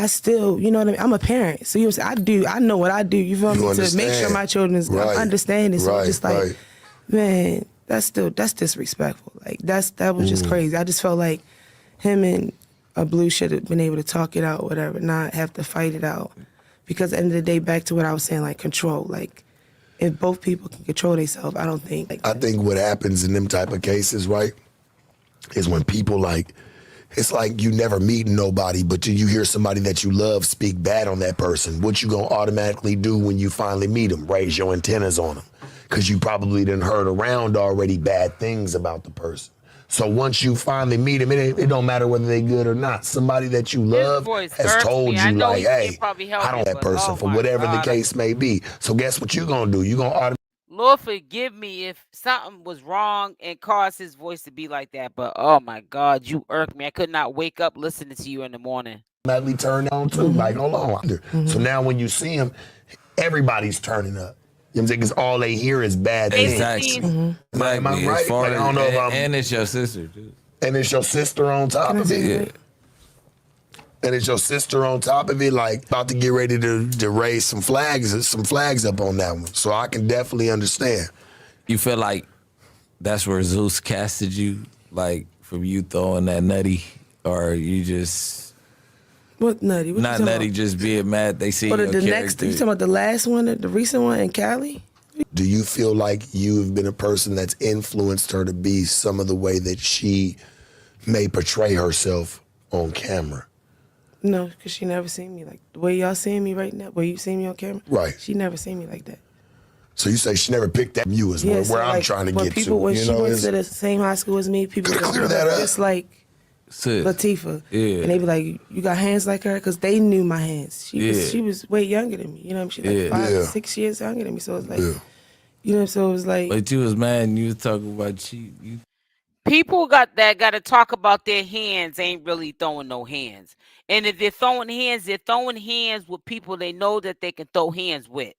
I still, you know what I mean? I'm a parent. So I know what I do, you feel me? To make sure my children is understanding. So it's just like, man, that's disrespectful. Like that was just crazy. I just felt like him and Blue should have been able to talk it out, whatever, not have to fight it out. Because at the end of the day, back to what I was saying, like control. Like if both people can control themselves, I don't think. I think what happens in them type of cases, right, is when people like, it's like you never meet nobody, but you hear somebody that you love speak bad on that person. What you gonna automatically do when you finally meet them? Raise your antennas on them. Because you probably done heard around already bad things about the person. So once you finally meet them, it don't matter whether they good or not. Somebody that you love has told you like, hey, I don't that person for whatever the case may be. So guess what you gonna do? You gonna automatically. Lord forgive me if something was wrong and caused his voice to be like that. But oh my God, you irk me. I could not wake up listening to you in the morning. Automatically turn on too. Like, hold on. So now when you see him, everybody's turning up. You know what I'm saying? Because all they hear is bad things. Exactly. Am I right? Like, I don't know if I'm, and it's your sister, too. And it's your sister on top of it. Yeah. And it's your sister on top of it, like about to get ready to raise some flags up on that one. So I can definitely understand. You feel like that's where Zeus casted you, like from you throwing that nutty, or you just. What nutty? What not nutty, about? Just being mad. They see your character. You talking about the last one, the recent one in Cali? Do you feel like you've been a person that's influenced her to be some of the way that she may portray herself on camera? No, because she never seen me like the way y'all seeing me right now. Where you see me on camera? Right. She never seen me like that. So you say she never picked that from you is where I'm like, trying to get people, to. When she went to the same high school as me, people clear that up. Just like Latifah. Yeah. And they be like, you got hands like her? Because they knew my hands. She was way younger than me. You know what I mean? She's like 5 6 years younger than me. So it's like, you know, so it was like. But you was mad and you was talking about you. People got to talk about their hands ain't really throwing no hands. And if they're throwing hands with people they know that they can throw hands with.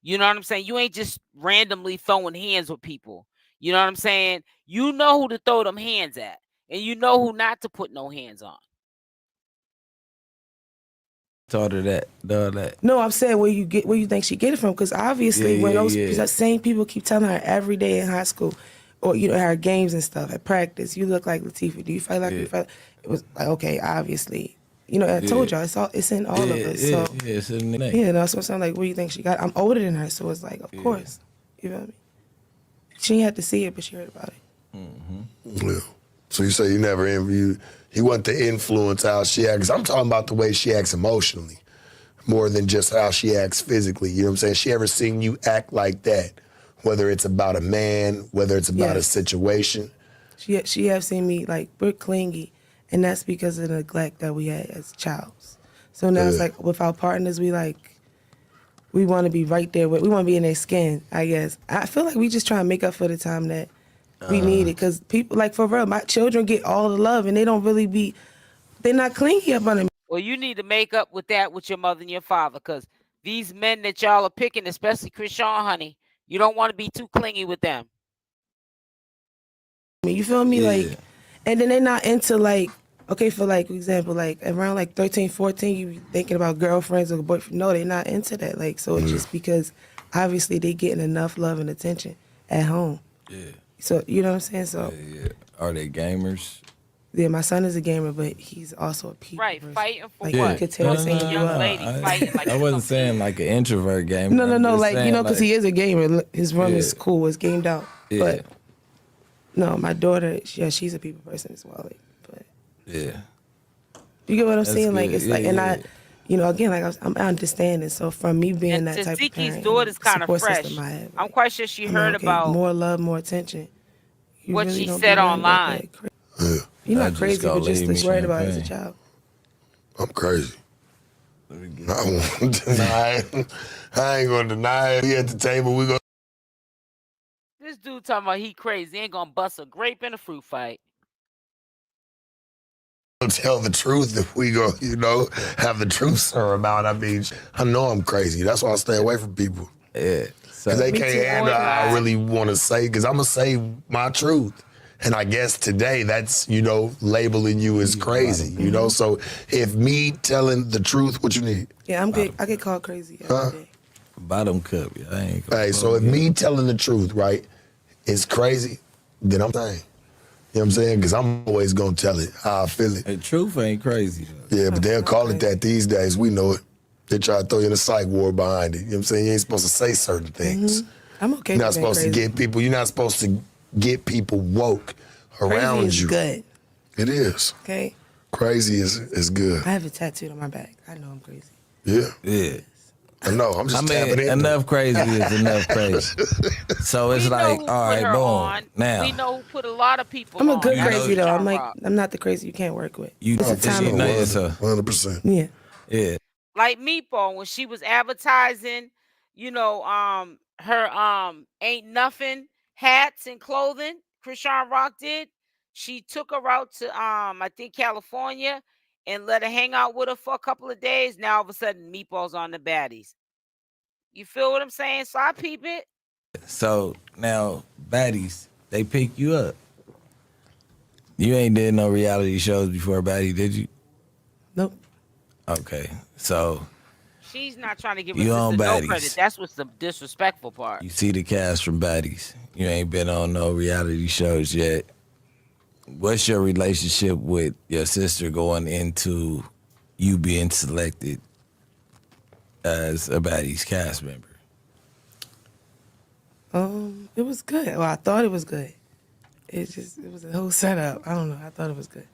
You know what I'm saying? You ain't just randomly throwing hands with people. You know what I'm saying? You know who to throw them hands at. And you know who not to put no hands on. Taught her that. No, I'm saying where you think she get it from? Because obviously when those same people keep telling her every day in high school, or you know, her games and stuff at practice, you look like Latifah. Do you fight like Latifah? It was like, okay, obviously, you know, I told y'all it's in all of us. So it's in the name. Yeah, that's what I'm saying. Like, where you think she got? I'm older than her, so it's like, of course, you know what I mean. She didn't have to see it, but she heard about it. Mm-hmm. Yeah. So you say you never he wanted to influence how she acts. I'm talking about the way she acts emotionally more than just how she acts physically. You know what I'm saying? She ever seen you act like that, whether it's about a man, whether it's about a situation? She have seen me, like, we're clingy, and that's because of the neglect that we had as childs. So now it's like with our partners, we want to be right there. We want to be in their skin, I guess. I feel like we just try to make up for the time that we need it, because people, like, for real, my children get all the love, and they don't really they're not clingy up under me. Well, you need to make up with that with your mother and your father, because these men that y'all are picking, especially Chrisean, honey, you don't want to be too clingy with them. You feel me? Like, and then they're not into, like, okay, for, like, example, like, around, like, 13, 14, you be thinking about girlfriends or boyfriends. No, they're not into that. Like, so it's just because, obviously, they getting enough love and attention at home. Yeah. So, you know what I'm saying? So, Are they gamers? Yeah, my son is a gamer, but he's also a people person. Fighting for like, what? He could tell young lady fighting like I wasn't saying like an introvert gamer. No, like, you know, because he is a gamer. His room is cool. It's gamed out. But, no, my daughter, she's a people person as well. Like, but you get what I'm saying? Good. Like, it's like, and I, you know, again, like, I'm understanding. So from me being and that type of parent, Tesehki's daughter's kind of fresh. I'm quite sure she heard about more love, more attention. What really she said online. You're not crazy, but just worried about it as a child. I'm crazy. I won't deny it. I ain't gonna deny it. We at the table. We go. This dude talking about he crazy. He ain't gonna bust a grape in a fruit fight. Tell the truth if we go, you know, have the truth, sir, about. I mean, I know I'm crazy. That's why I stay away from people. Yeah. Because they can't handle what I really want to say, because I'm going to say my truth. And I guess today that's, you know, labeling you as crazy, you know? So if me telling the truth, what you need? Yeah, I'm good. I get called crazy every day. Bottom cup, yeah. I ain't Hey, so if me telling the truth, right, is crazy, then I'm saying. You know what I'm saying? Because I'm always going to tell it how I feel it. The truth ain't crazy. Yeah, but they'll call it that these days. We know it. They try to throw you in a psych ward behind it. You know what I'm saying? You ain't supposed to say certain things. I'm okay You're not with being supposed to crazy. get people, you're not supposed to get people woke around Crazy is you. good. It is. Okay? Crazy is good. I have it tattooed on my back. I know I'm crazy. Yeah. Yeah. I know. I'm just tapping in. Enough crazy is enough crazy. So it's like, all right, boom. Now we know who put a lot of people. I'm a good on. crazy though. I'm not the crazy you can't work with. You it's a time know yourself. 100%. Yeah. Yeah. Like Meatball, when she was advertising, you know, her ain't nothing hats and clothing, Chrisean Rock did. She took her out to I think California and let her hang out with her for a couple of days. Now all of a sudden Meatball's on the baddies. You feel what I'm saying? So I peep it. So now baddies, they pick you up. You ain't did no reality shows before baddie, did you? Nope. Okay. So she's not trying to give her you sister on no baddies. credit. That's what's the disrespectful part. You see the cast from baddies. You ain't been on no reality shows yet. What's your relationship with your sister going into you being selected as a baddies cast member? It was good. Well, I thought it was good. It was a whole setup. I don't know. I thought it was good.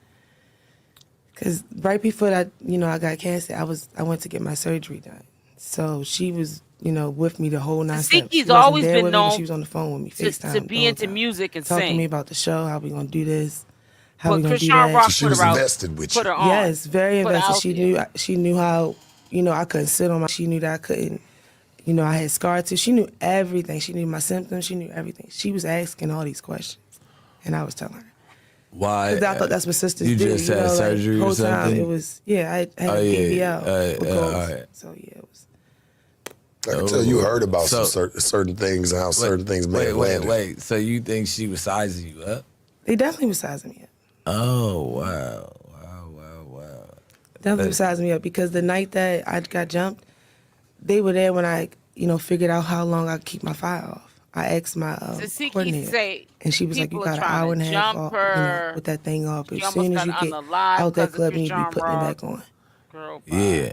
Cause right before that, you know, I got casted, I went to get my surgery done. So she was, you know, with me the whole 9 steps. Tesehki's always been known. She was on the phone with me, FaceTime to be into music and talking sing. to me about the show, how we gonna do this, how we gonna do Chrisean that. Rock So she was invested with you. Put her on. Yes, very Put her invested. out She knew how, you know, I couldn't sit on my. She knew that I couldn't. You know, I had scar tissue. She knew everything. She knew my symptoms. She knew everything. She was asking all these questions, and I was telling her. Why? Because I thought that's what sisters you do. Just had surgery whole or something? time it was, I had a PBL. Right. So, yeah, it was. I can tell you heard about some certain things and how certain things may have landed. Wait. So you think she was sizing you up? They definitely was sizing me up. Oh, wow. Definitely was sizing me up because the night that I got jumped, they were there when I, you know, figured out how long I could keep my fire off. I asked my coordinator, and she was like, "You got an hour and a half off, you know, with that thing off. As soon as you get out that club, you need to be putting it back on." Girl, Yeah.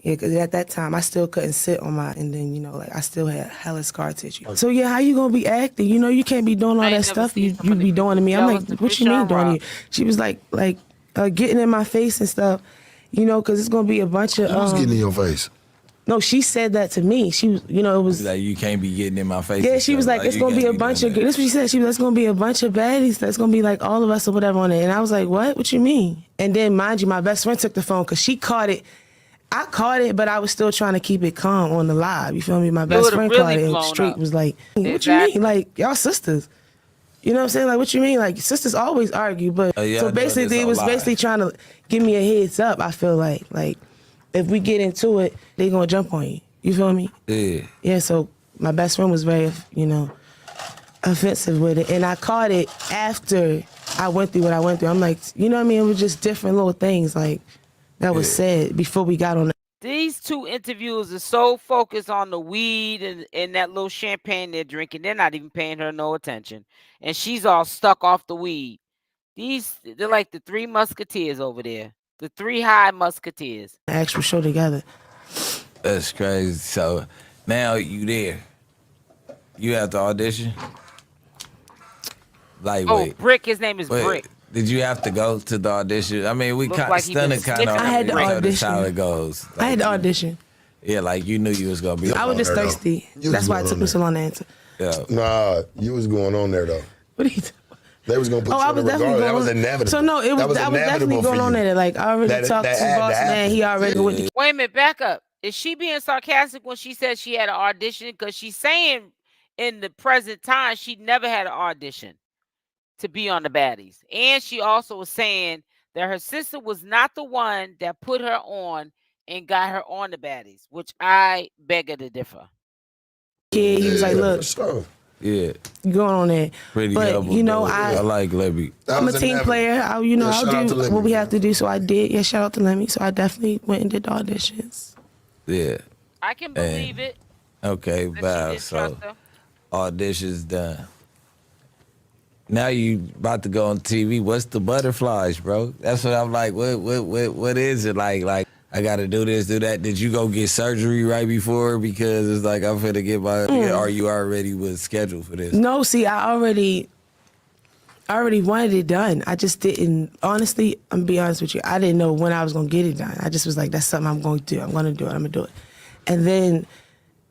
Yeah, because at that time, I still couldn't sit on my, and then, you know, like, I still had hella scar tissue. So, yeah, how you going to be acting? You know, you can't be doing all that stuff you be doing to me. I'm like, what you mean doing to you? She was like getting in my face and stuff, you know, because it's going to be a bunch of... Who's getting in your face? No, she said that to me. She was, you know, it was... Like, you can't be getting in my face. Yeah, she was like, it's going to be a bunch of... That's what she said. She was like, it's going to be a bunch of baddies. That's going to be like all of us or whatever on it. And I was like, what? What you mean? And then, mind you, my best friend took the phone because she caught it. I caught it, but I was still trying to keep it calm on the live. You feel me? My best friend caught it and straight was like, what you mean? Like, y'all sisters. You know what I'm saying? Like, what you mean? Like, sisters always argue, but so basically they was basically trying to give me a heads up, I feel like. Like, if we get into it, they gonna jump on you. You feel me? Yeah. Yeah, so my best friend was very, you know, offensive with it. And I caught it after I went through what I went through. I'm like, you know what I mean? It was just different little things, like, that was said before we got on the... These two interviewers are so focused on the weed and that little champagne they're drinking. They're not even paying her no attention. And she's all stuck off the weed. They're like the three musketeers over there. The three high musketeers. Actual show together. That's crazy. So now you there. You have to audition? Like, wait. Brick. His name is Brick. Did you have to go to the audition? I mean, we kind of stunning kind of. I had to audition. That's how it goes. Like, I had to audition. Yeah, like you knew you was gonna be. I was just thirsty. That's why it took me so long to answer. Yeah. Nah, you was going on there though. What are you? They was gonna put you I in was the definitely regard. going. That was inevitable. So no, I was definitely going on there. Like I already talked to Boss Man. He already went to... Wait a minute, back up. Is she being sarcastic when she said she had an audition? Because she's saying in the present time she never had an audition to be on the baddies, and she also was saying that her sister was not the one that put her on and got her on the baddies, which I beg her to differ. Yeah, he was like, look. Yeah. going on there. Pretty but humble, you know, though. I like Lemmy. I'm a team player. I'll do what we have to do. So I did. Yeah, shout out to Lemmy. So I definitely went and did the auditions. Yeah. I can believe it. Okay, wow. So auditions done. Now you about to go on TV. What's the butterflies, bro? That's what I'm like. What is it like? Like I got to do this, do that. Did you go get surgery right before? Because it's like I'm finna get my. Or you already was scheduled for this? No, see, I already wanted it done. I just didn't. Honestly, I'm gonna be honest with you. I didn't know when I was gonna get it done. I just was like, that's something I'm going to do. I'm gonna do it. I'm gonna do it. And then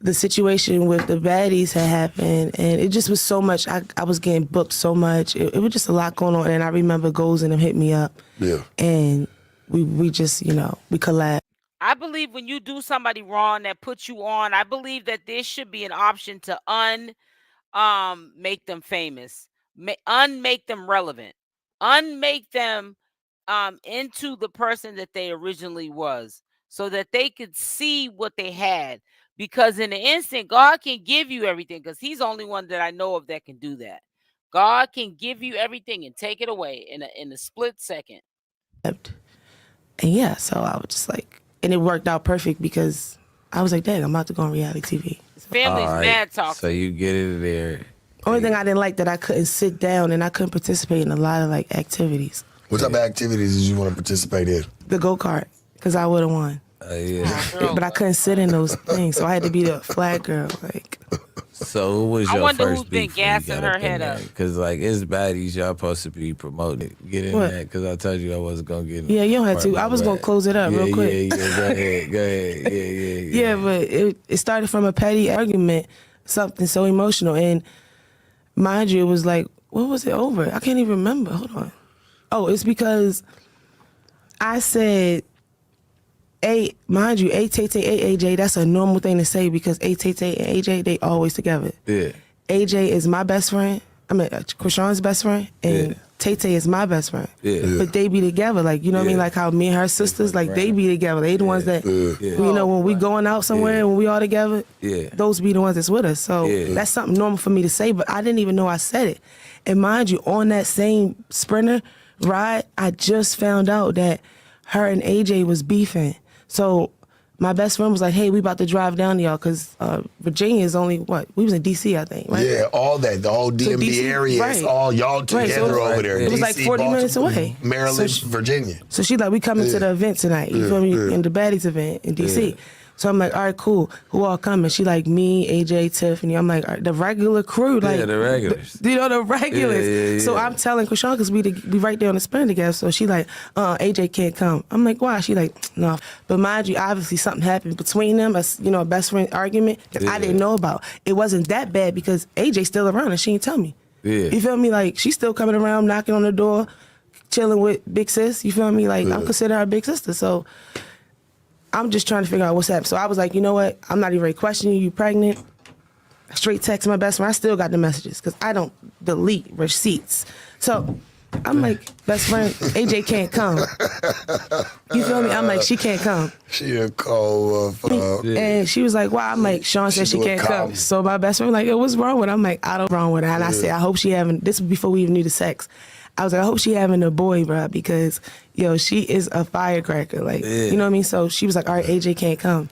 the situation with the baddies had happened, and it just was so much. I was getting booked so much. It was just a lot going on. And I remember Goals and them hit me up. Yeah. And we just, we collabed. I believe when you do somebody wrong that puts you on, I believe that there should be an option to make them famous, unmake them relevant, unmake them into the person that they originally was, so that they could see what they had. Because in an instant, God can give you everything, because he's the only one that I know of that can do that. God can give you everything and take it away in a split second. And yeah, so I was just like, and it worked out perfect because I was like, dang, I'm about to go on reality TV. So, family's mad talk. So you get it there. Only thing I didn't like that I couldn't sit down and I couldn't participate in a lot of like activities. What type of activities did you want to participate in? The go-kart, because I would have won. Yeah. But I couldn't sit in those things, so I had to be the flag girl. Like, so who was your I wonder first who's been gassing her head up? Because like it's baddies, y'all supposed to be promoting. Get in that, because I told you I wasn't gonna get in. Yeah, you don't have to. I was gonna close it up real quick. Yeah, go ahead. Yeah, but it started from a petty argument, something so emotional, and mind you, it was like, what was it over? I can't even remember. Hold on. Oh, it's because I said, mind you, Tay, AJ, that's a normal thing to say because Tay and AJ, they always together. Yeah. AJ is my best friend. I mean, Chrisean's best friend, and Tay is my best friend. Yeah. But they be together, like, you know what I mean? Like how me and her sisters, like they be together. They the ones that, when we going out somewhere, when we all together, those be the ones that's with us. So that's something normal for me to say, but I didn't even know I said it. And mind you, on that same Sprinter ride, I just found out that her and AJ was beefing. So my best friend was like, hey, we about to drive down to y'all because Virginia is only, we was in D.C., I think, right? Yeah, all that, the whole DMV DC, area, right. it's all y'all together over there. It was like 40 minutes away. Maryland, Virginia. So she's like, we coming to the event tonight, you feel me, in the Baddies event in D.C. Yeah. So I'm like, all right, cool. Who all coming? She like, me, AJ, Tiffany. I'm like, the regular crew. Like, the regulars. The regulars. Yeah. So I'm telling Chrisean, because we right there on the Sprinter together. So she like, AJ can't come. I'm like, why? She like, no. But mind you, obviously something happened between them, a best friend argument that I didn't know about. It wasn't that bad because AJ's still around and she didn't tell me. Yeah. You feel me? Like, she's still coming around, knocking on the door, chilling with Big Sis. You feel me? Like, I'm considered her big sister. So I'm just trying to figure out what's happening. So I was like, you know what? I'm not even really questioning you pregnant. Straight text my best friend. I still got the messages because I don't delete receipts. So I'm like, best friend, AJ can't come. You feel me? I'm like, she can't come. She a cold And she was like, why? I'm like, Sean said she can't come. So my best friend was like, yo, what's wrong with her? I'm like, I don't wrong with her. And I said, I hope she having, this was before we even knew the sex. I was like, I hope she having a boy, bro, because, she is a firecracker. Like, you know what I mean? So she was like, all right, AJ can't come.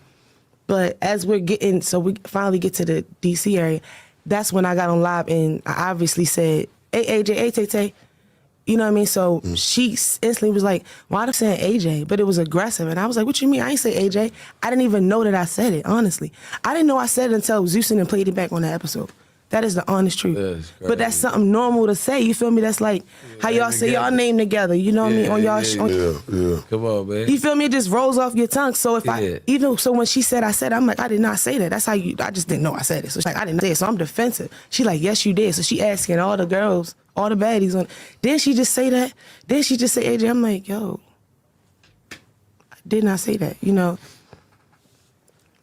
But as we're getting, so we finally get to the D.C. area, that's when I got on live and I obviously said, hey, AJ, hey, Tay. You know what I mean? So she instantly was like, why I'm saying AJ? But it was aggressive. And I was like, what you mean? I ain't say AJ. I didn't even know that I said it, honestly. I didn't know I said it until Zeus and played it back on the episode. That is the honest truth. But that's something normal to say. You feel me? That's like how y'all say y'all name together. You know what I mean? On y'all. Come on, man. You feel me? It just rolls off your tongue. So if so when she said I said, I'm like, I did not say that. That's how I just didn't know I said it. So she's like, I didn't say it. So I'm defensive. She like, yes, you did. So she asking all the girls, all the baddies on. Didn't she just say that? Didn't she just say AJ? I'm like, yo, I did not say that.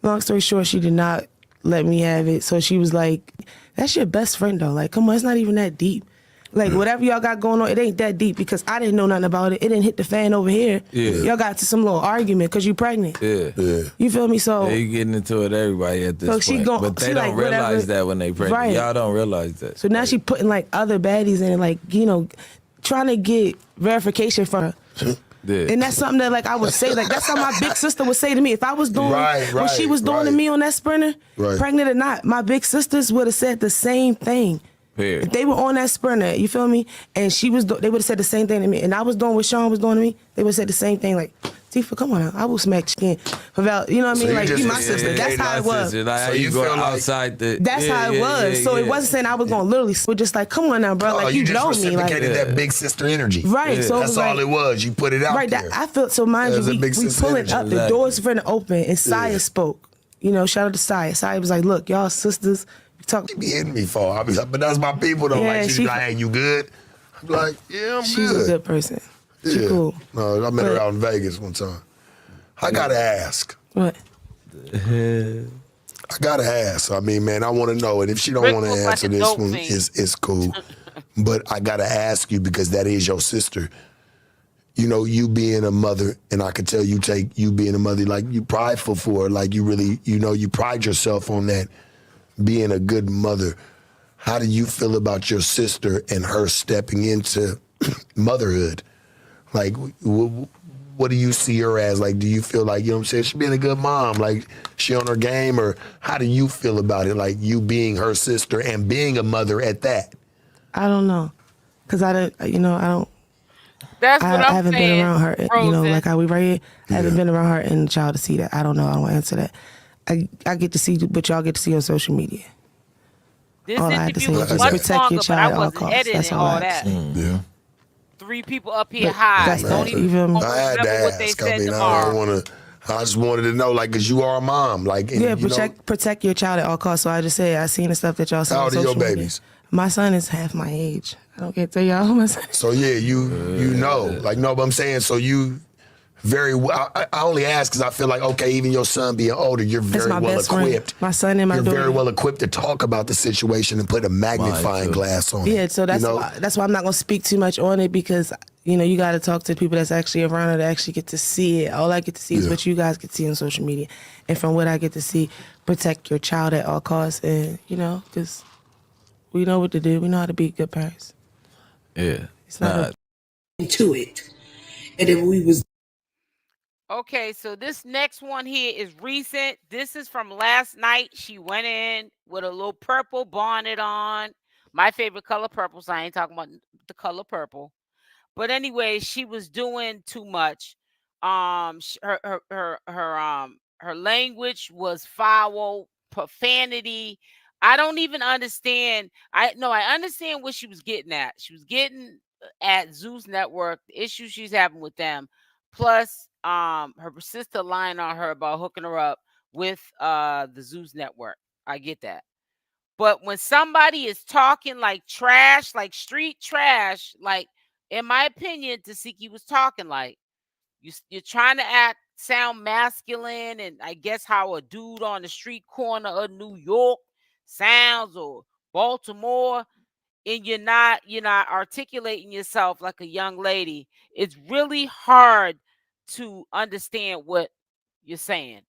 Long story short, she did not let me have it. So she was like, that's your best friend though. Like, come on, it's not even that deep. Like, whatever y'all got going on, it ain't that deep because I didn't know nothing about it. It didn't hit the fan over here. Yeah. Y'all got to some little argument because you pregnant. Yeah. You feel me? So they getting into it, everybody at this point. But they don't realize that when they pregnant. Right. Y'all don't realize that. So now she putting like other baddies in, like, you know, trying to get verification from her. Yeah. And that's something that, like, I would say, like, that's how my big sister would say to me. If I was doing what she was doing to me on that Sprinter, pregnant or not, my big sisters would have said the same thing. Yeah. If they were on that Sprinter, you feel me? And she was, they would have said the same thing to me. And I was doing what Sean was doing to me, they would have said the same thing, like, Tifa, come on now, I will smack your skin. About, you know what I mean? Like, you my sister. That's how it was. Like, so you go outside the... That's how it was. So it wasn't saying I was going to literally... We're just like, come on now, bro. Like, you know me. Like, that big sister energy. Right. So that's all it was. You put it out there. I felt, so mind you, we pulling up, the doors for the open, and Saya spoke. You know, shout out to Saya. Saya was like, look, y'all sisters... She be hitting me for. I be like, but that's my people though. Like, she be like, hey, you good? I'm like, yeah, I'm good. She's a good person. She cool. No, I met her out in Vegas one time. I gotta ask. What? I gotta ask. I mean, man, I want to know it. If she don't want to answer this one, it's cool. But I gotta ask you because that is your sister. You know, you being a mother, and I could tell you take you being a mother, like you prideful for her, like you really, you know, you pride yourself on that. Being a good mother, how do you feel about your sister and her stepping into motherhood? Like, what do you see her as? Like, do you feel like, you know what I'm saying, she being a good mom, like she on her game, or how do you feel about it? Like you being her sister and being a mother at that? I don't know, cause I don't. That's what I haven't saying, been around her, Rosen. you know, like how we right here. I haven't been around her and the child to see that. I don't know. I don't answer that. I get to see what y'all get to see on social media. This all I have to say was is much protect longer, your child at all but I wasn't costs. That's all I have to say. Yeah. 3 people up here high. That's Don't that. even I had to what they ask. said I mean, tomorrow. I don't want to. I just wanted to know, like, because you are a mom. Like, and, yeah, you protect your child at all costs. So I just say I seen the stuff that y'all see on social media. How old are your babies? My son is half my age. I don't get to tell y'all who my son is. So yeah, you know, like, no, but I'm saying, so you very well. I only ask because I feel like, okay, even your son being older, you're very well equipped. My son and my daughter. You're very well equipped to talk about the situation and put a magnifying glass on it. Yeah, so that's why I'm not gonna speak too much on it because you know you got to talk to people that's actually around it to actually get to see it. All I get to see is what you guys get to see on social media, and from what I get to see, protect your child at all costs, and you know because we know what to do. We know how to be good parents. Yeah, it's not into it, and then we was. Okay, so this next one here is recent. This is from last night. She went in with a little purple bonnet on. My favorite color, purple, so I ain't talking about the color purple. But anyway, she was doing too much. Her language was foul, profanity. I don't even understand. I understand what she was getting at. She was getting at Zeus Network, the issues she's having with them. Plus, her sister lying on her about hooking her up with the Zeus Network. I get that. But when somebody is talking like trash, like street trash, like in my opinion, Tesehki was talking like you're trying to sound masculine, and I guess how a dude on the street corner of New York sounds, or Baltimore, and you're not articulating yourself like a young lady. It's really hard to understand what you're saying.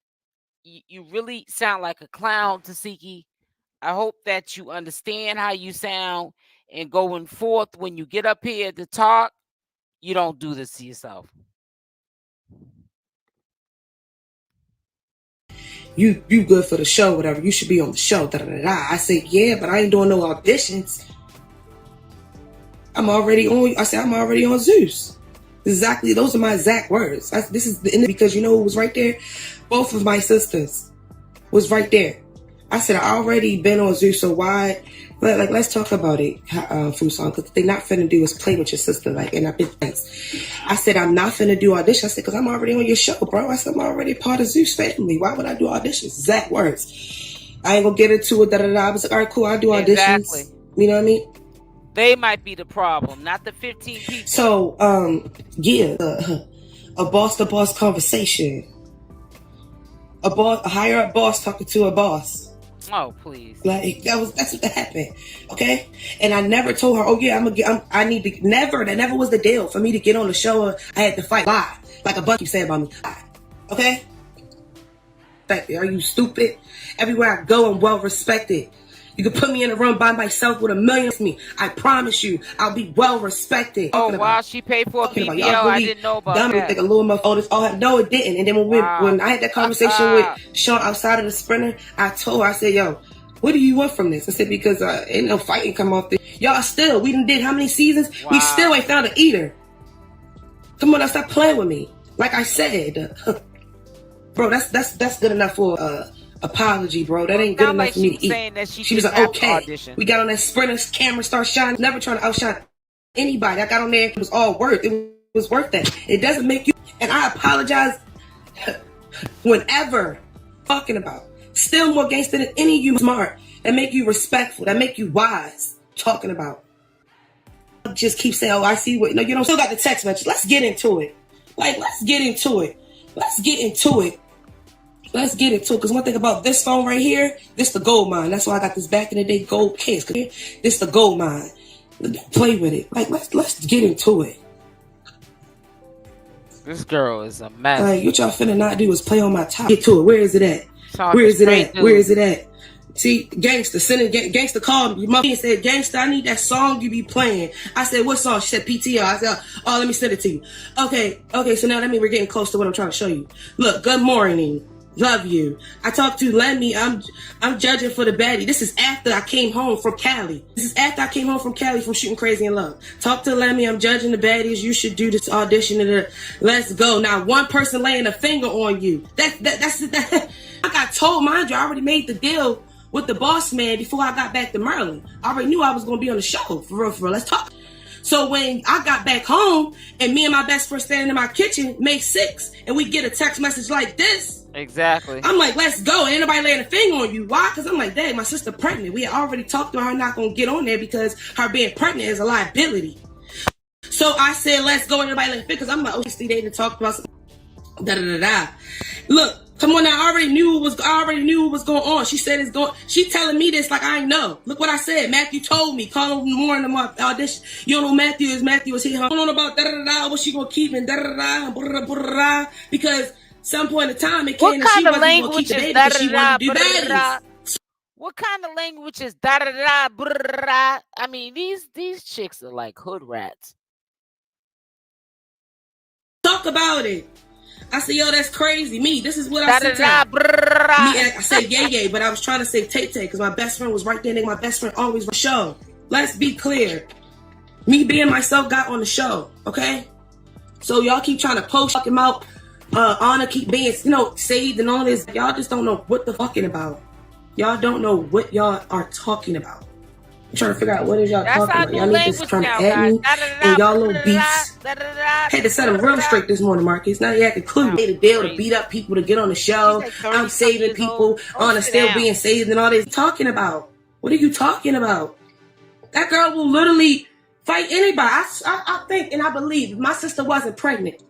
You really sound like a clown, Tesehki. I hope that you understand how you sound, and going forth when you get up here to talk, you don't do this to yourself. You good for the show, whatever. You should be on the show. Da, da, da, da. I said, yeah, but I ain't doing no auditions. I'm already on Zeus. Exactly, those are my exact words. This is the end because you know who was right there? Both of my sisters was right there. I said I already been on Zeus, so why? Like, let's talk about it, Fuson, because they not finna do is play with your sister, like, and I've been thanks. I said I'm not finna do auditions. I said because I'm already on your show, bro. I said I'm already part of Zeus family. Why would I do auditions? Exact words. I ain't gonna get into it. Da da da. I was like, all right, cool. I'll do auditions. Exactly. You know what I mean? They might be the problem, not the 15 people. So, a boss-to-boss conversation. A higher up boss talking to a boss. Oh, please. Like that's what happened. Okay? And I never told her, oh yeah, I need to never. That never was the deal. For me to get on the show, I had to fight. Lie. Like a bunch keep saying about me. Lie. Okay? Like, are you stupid? Everywhere I go, I'm well respected. You can put me in a room by myself with 1 million of me. I promise you, I'll be well respected. Oh, wow, she paid for a BBL. Really I didn't know about that. Think a little more. No, it didn't. And then when I had that conversation with Sean outside of the Sprinter, I told her, I said, yo, what do you want from this? I said, because ain't no fighting come off this. Y'all still, we done did how many seasons? Wow. We still ain't found an eater. Come on, now stop playing with me. Like I said, bro, that's good enough for apology, bro. That ain't good enough for me to eat. She was like, okay. We got on that Sprinter, camera start shining. Never trying to outshine anybody. I got on there. It was all worth. It was worth that. It doesn't make you. And I apologize whenever talking about. Still more gangster than any of you smart. That make you respectful. That make you wise. Talking about. Just keep saying, oh, I see what. No, you don't still got the text message. Let's get into it. Like, let's get into it. Let's get into it. Let's get into it. Because one thing about this phone right here, this the gold mine. That's why I got this back in the day gold case. This the gold mine. Play with it. Like, let's get into it. This girl is a mess. Like, what y'all finna not do is play on my top. Get to it. Where is it at? Where is it at? Where is it at? See, gangster, gangster called me. My said, gangster, I need that song you be playing. I said, what song? She said, PTR. I said, oh, let me send it to you. Okay, so now that means we're getting close to what I'm trying to show you. Look, good morning. Love you. I talked to Lemmy. I'm judging for the baddie. This is after I came home from Cali. From shooting Crazy in Love. Talk to Lemmy. I'm judging the baddies. You should do this audition. Let's go. Now, one person laying a finger on you. That's I got told, mind you, I already made the deal with the boss man before I got back to Maryland. I already knew I was going to be on the show. For real. Let's talk. So when I got back home and me and my best friend standing in my kitchen, May 6th, and we get a text message like this. Exactly. I'm like, let's go. Ain't nobody laying a finger on you. Why? Because I'm like, dang, my sister pregnant. We had already talked to her not going to get on there because her being pregnant is a liability. So I said, let's go. Ain't nobody laying a finger because I'm like, oh, they didn't talk about something. Da-da-da-da. Look. Come on now, I already knew what was going on. She said it's going. She telling me this like I ain't know. Look what I said. Matthew told me. Call him more in the audition. You don't know Matthew is. Matthew was here. I don't know about da-da-da-da. What she gonna keep in da-da-da-da. Because some point in time it came and she wasn't gonna keep the baby because she wanted to do baddies. What kind of language is da-da-da-da? I mean, these chicks are like hood rats. Talk about it. I said, yo, that's crazy. Me, this is what I said. I said, yay, but I was trying to say Tay because my best friend was right there. My best friend always was show. Let's be clear. Me being myself got on the show, okay? So y'all keep trying to post him out. Honor keep being, saved and all this. Y'all just don't know what the fucking about. Y'all don't know what y'all are talking about. I'm trying to figure out what is y'all talking about. Y'all need to trying to add me and y'all little beats. Had to set them real straight this morning, Marcus. Now you had to clue. Made a deal to beat up people to get on the show. I'm saving people. Honor still being saved and all this. Talking about? What are you talking about? That girl will literally fight anybody. I think and I believe my sister wasn't pregnant.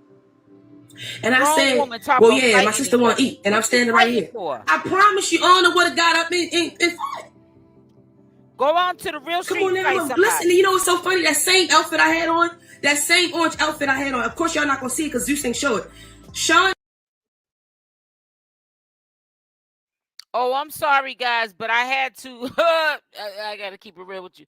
And I said, well, yeah, my sister won't eat. And I'm standing right here. I promise you, Honor would have got up and fought. Go on to the real street. Come on now, listen, you know what's so funny? That same outfit I had on, that same orange outfit I had on. Of course, y'all not gonna see it because Zeus ain't show it. Sean. Oh, I'm sorry, guys, but I had to. I gotta keep it real with you.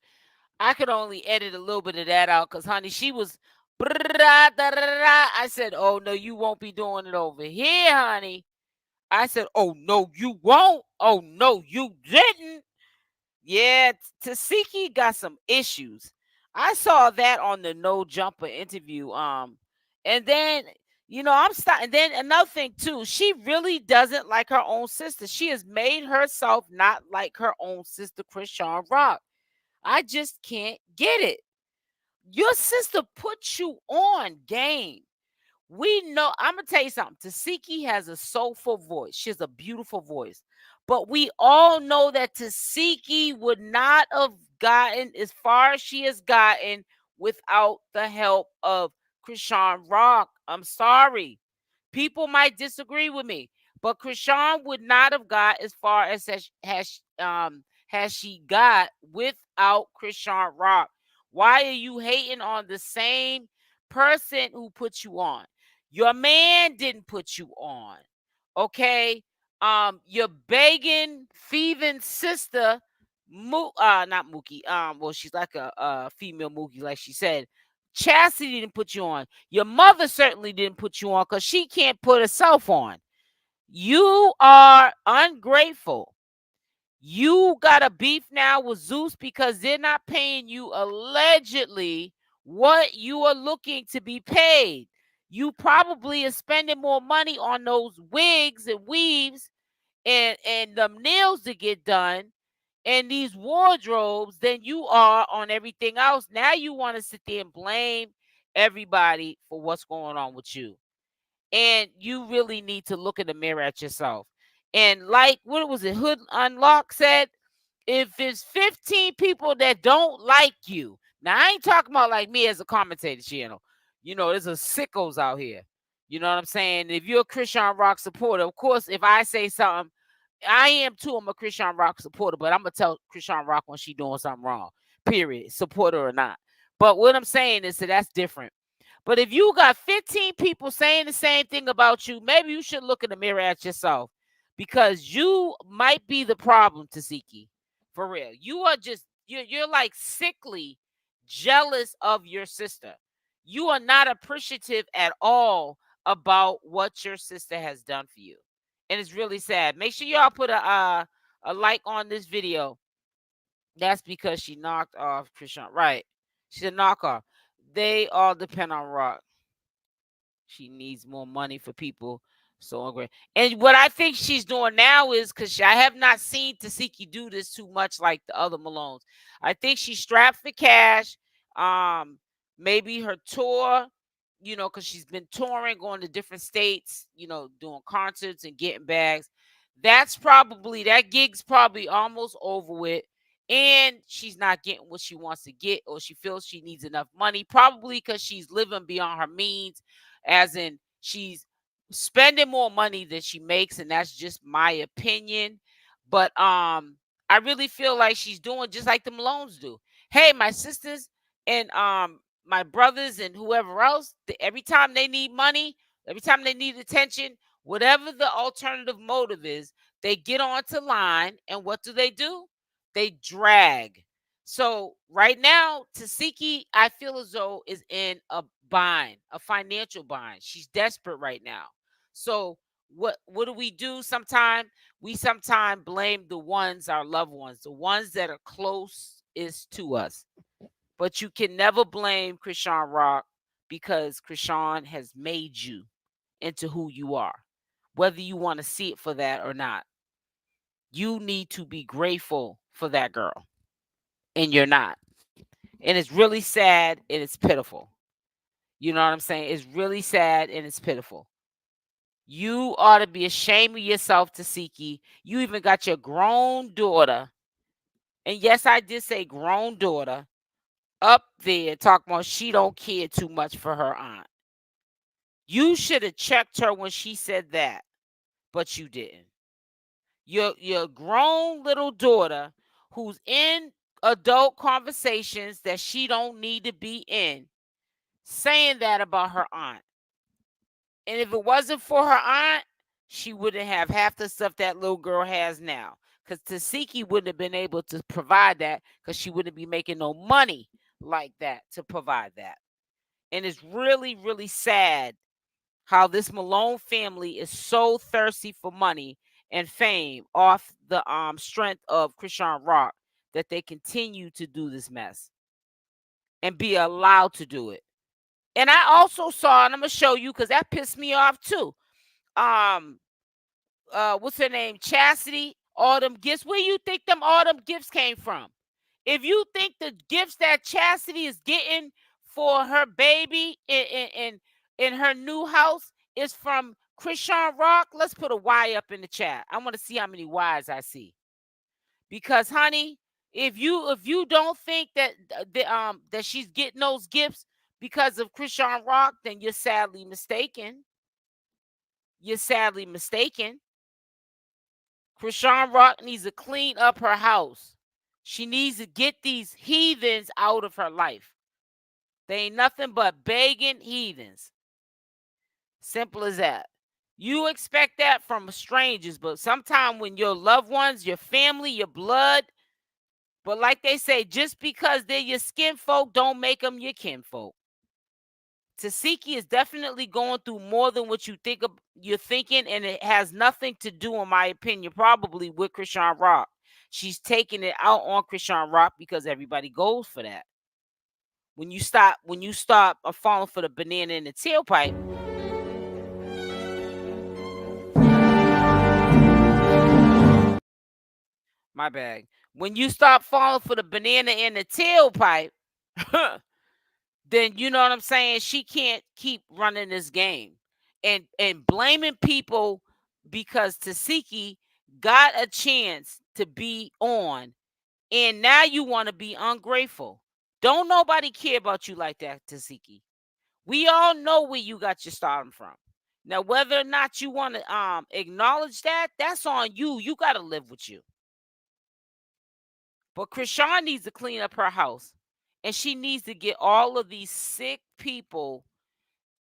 I could only edit a little bit of that out because, honey, she was. I said, oh no, you won't be doing it over here, honey. I said, oh no, you won't. Oh no, you didn't. Yeah, Tesehki got some issues. I saw that on the No Jumper interview. And then, I'm starting. And then another thing too, she really doesn't like her own sister. She has made herself not like her own sister, Chrisean Rock. I just can't get it. Your sister put you on game. We know, I'm going to tell you something. Tesehki has a soulful voice. She has a beautiful voice. But we all know that Tesehki would not have gotten as far as she has gotten without the help of Chrisean Rock. I'm sorry. People might disagree with me. But Chrisean would not have got as far as has she got without Chrisean Rock. Why are you hating on the same person who put you on? Your man didn't put you on. Okay? Your begging, thieving sister, not Mookie. Well, she's like a female Mookie, like she said. Chastity didn't put you on. Your mother certainly didn't put you on because she can't put herself on. You are ungrateful. You got a beef now with Zeus because they're not paying you allegedly what you are looking to be paid. You probably are spending more money on those wigs and weaves and the nails to get done and these wardrobes than you are on everything else. Now you want to sit there and blame everybody for what's going on with you. And you really need to look in the mirror at yourself. And like, what was it, Hood Unlock said, if it's 15 people that don't like you, now I ain't talking about like me as a commentator channel. You know, there's a sickos out here. You know what I'm saying? If you're a Chrisean Rock supporter, of course, if I say something, I am too. I'm a Chrisean Rock supporter, but I'm gonna tell Chrisean Rock when she's doing something wrong. Period, supporter or not. But what I'm saying is that that's different. But if you got 15 people saying the same thing about you, maybe you should look in the mirror at yourself because you might be the problem, Tesehki. For real. You are just, you're like sickly jealous of your sister. You are not appreciative at all about what your sister has done for you. And it's really sad. Make sure y'all put a like on this video. That's because she knocked off Chrisean. Right. She's a knockoff. They all depend on Rock. She needs more money for people. So great. And what I think she's doing now is because I have not seen Tesehki do this too much like the other Malones. I think she's strapped for cash. Maybe her tour, you know, because she's been touring, going to different states, you know, doing concerts and getting bags. That gig's probably almost over with. And she's not getting what she wants to get, or she feels she needs enough money, probably because she's living beyond her means, as in she's spending more money than she makes, and that's just my opinion. But I really feel like she's doing just like the Malones do. Hey, my sisters and my brothers and whoever else, every time they need money, every time they need attention, whatever the alternative motive is, they get onto line, and what do? They drag. So right now, Tesehki, I feel as though, is in a bind, a financial bind. She's desperate right now. So what do we do sometimes? We sometimes blame the ones, our loved ones, the ones that are closest to us. But you can never blame Chrisean Rock because Chrisean has made you into who you are, whether you want to see it for that or not. You need to be grateful for that girl, and you're not. And it's really sad and it's pitiful. You know what I'm saying? It's really sad and it's pitiful. You ought to be ashamed of yourself, Tesehki. You even got your grown daughter, and yes, I did say grown daughter, up there talking about she don't care too much for her aunt. You should have checked her when she said that, but you didn't. Your grown little daughter who's in adult conversations that she don't need to be in, saying that about her aunt. And if it wasn't for her aunt, she wouldn't have half the stuff that little girl has now. Because Tesehki wouldn't have been able to provide that because she wouldn't be making no money like that to provide that. And it's really, really sad how this Malone family is so thirsty for money and fame off the strength of Chrisean Rock that they continue to do this mess and be allowed to do it. And I also saw, and I'm gonna show you because that pissed me off too. What's her name? Chastity. All them gifts. Where you think all them gifts came from? If you think the gifts that Chastity is getting for her baby in her new house is from Chrisean Rock, let's put a Y up in the chat. I want to see how many Y's I see. Because, honey, if you don't think that that she's getting those gifts because of Chrisean Rock, then you're sadly mistaken. You're sadly mistaken. Chrisean Rock needs to clean up her house. She needs to get these heathens out of her life. They ain't nothing but begging heathens. Simple as that. You expect that from strangers, but sometimes when your loved ones, your family, your blood, but like they say, just because they're your skin folk, don't make them your kinfolk. Tesehki is definitely going through more than what you think you're thinking, and it has nothing to do, in my opinion, probably with Chrisean Rock. She's taking it out on Chrisean Rock because everybody goes for that. When you stop falling for the banana in the tailpipe, my bag. When you stop falling for the banana in the tailpipe, then you know what I'm saying? She can't keep running this game and blaming people because Tesehki got a chance to be on, and now you want to be ungrateful. Don't nobody care about you like that, Tesehki. We all know where you got your stardom from. Now, whether or not you want to acknowledge that, that's on you. You got to live with you. But Chrisean needs to clean up her house, and she needs to get all of these sick people,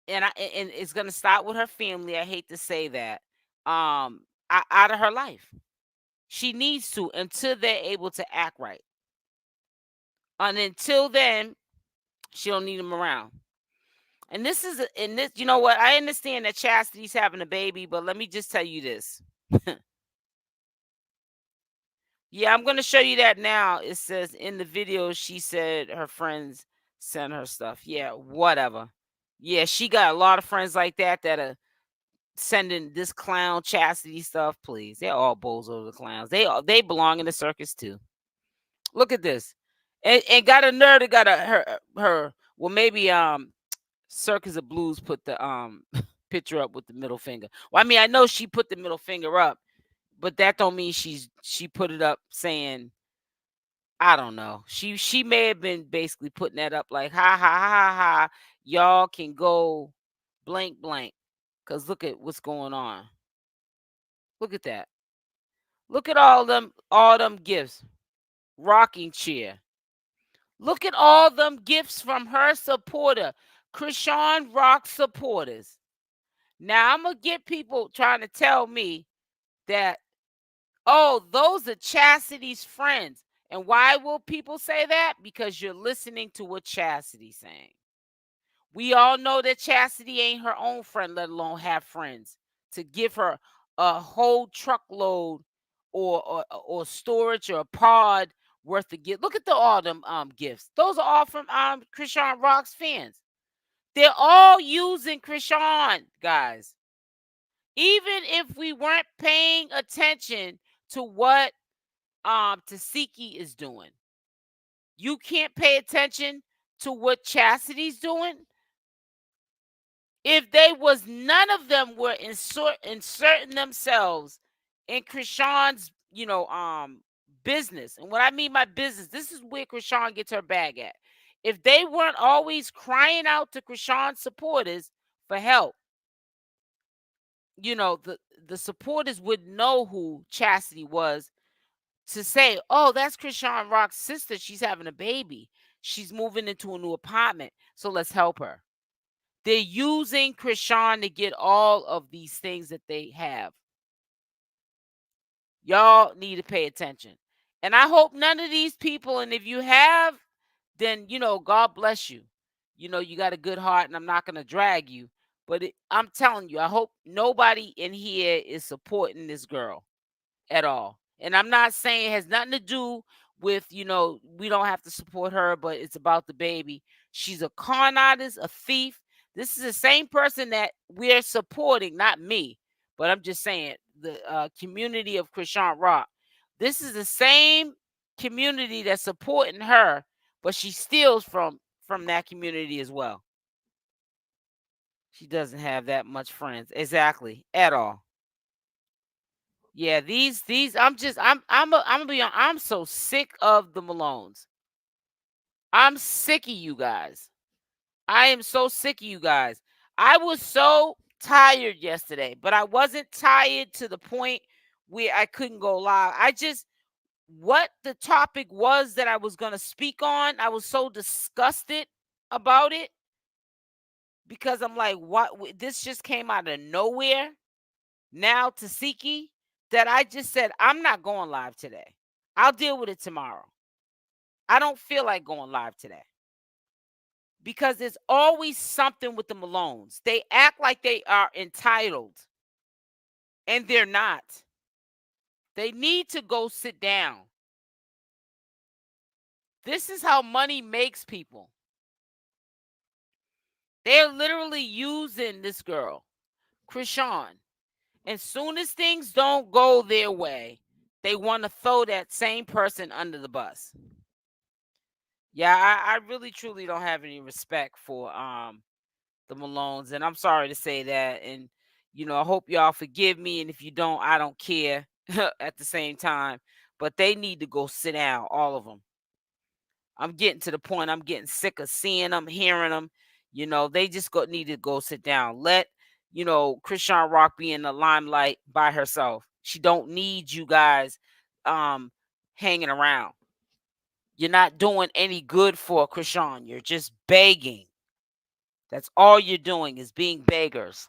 and it's gonna start with her family. I hate to say that, out of her life. She needs to, until they're able to act right. And until then, she don't need them around. And this, you know what? I understand that Chastity's having a baby, but let me just tell you this. Yeah, I'm going to show you that now. It says in the video, she said her friends sent her stuff. Yeah, whatever. Yeah, she got a lot of friends like that are sending this clown Chastity stuff. Please, they're all bozo the clowns. They belong in the circus too. Look at this, and got a nerd that got her. Well, maybe Circus of Blues put the picture up with the middle finger. Well, I mean, I know she put the middle finger up, but that don't mean she put it up saying, I don't know. She may have been basically putting that up like, ha ha ha ha, y'all can go blank blank. Cause look at what's going on. Look at that. Look at all them gifts. Rocking chair. Look at all them gifts from her supporter. Chrisean Rock supporters. Now I'm gonna get people trying to tell me that, oh, those are Chastity's friends. And why will people say that? Because you're listening to what Chastity's saying. We all know that Chastity ain't her own friend, let alone have friends to give her a whole truckload or storage or a pod worth of gifts. Look at all them gifts. Those are all from Chrisean Rock's fans. They're all using Chrisean, guys. Even if we weren't paying attention to what Tesehki is doing, you can't pay attention to what Chastity's doing. If they was, none of them were inserting themselves in Chrisean's, business. And what I mean by business, this is where Chrisean gets her bag at. If they weren't always crying out to Chrisean supporters for help, the supporters would know who Chastity was to say, oh, that's Chrisean Rock's sister. She's having a baby. She's moving into a new apartment. So let's help her. They're using Chrisean to get all of these things that they have. Y'all need to pay attention. And I hope none of these people, and if you have, then, God bless you. You got a good heart, and I'm not going to drag you. But I'm telling you, I hope nobody in here is supporting this girl at all. And I'm not saying it has nothing to do with, we don't have to support her, but it's about the baby. She's a con artist, a thief. This is the same person that we're supporting, not me, but I'm just saying the community of Chrisean Rock. This is the same community that's supporting her, but she steals from that community as well. She doesn't have that much friends, exactly, at all. Yeah, these I'm gonna be honest, I'm so sick of the Malones. I'm sick of you guys. I am so sick of you guys. I was so tired yesterday, but I wasn't tired to the point where I couldn't go live. What the topic was that I was going to speak on, I was so disgusted about it because I'm like, what? This just came out of nowhere. Now, Tesehki, that I just said, I'm not going live today. I'll deal with it tomorrow. I don't feel like going live today. Because there's always something with the Malones. They act like they are entitled. And they're not. They need to go sit down. This is how money makes people. They're literally using this girl, Chrisean. And soon as things don't go their way, they want to throw that same person under the bus. Yeah, I really truly don't have any respect for the Malones, and I'm sorry to say that. And I hope y'all forgive me, and if you don't, I don't care at the same time. But they need to go sit down, all of them. I'm getting to the point I'm getting sick of seeing them, hearing them. They just need to go sit down. Let CashApp be in the limelight by herself. She don't need you guys hanging around. You're not doing any good for CashApp. You're just begging. That's all you're doing is being beggars.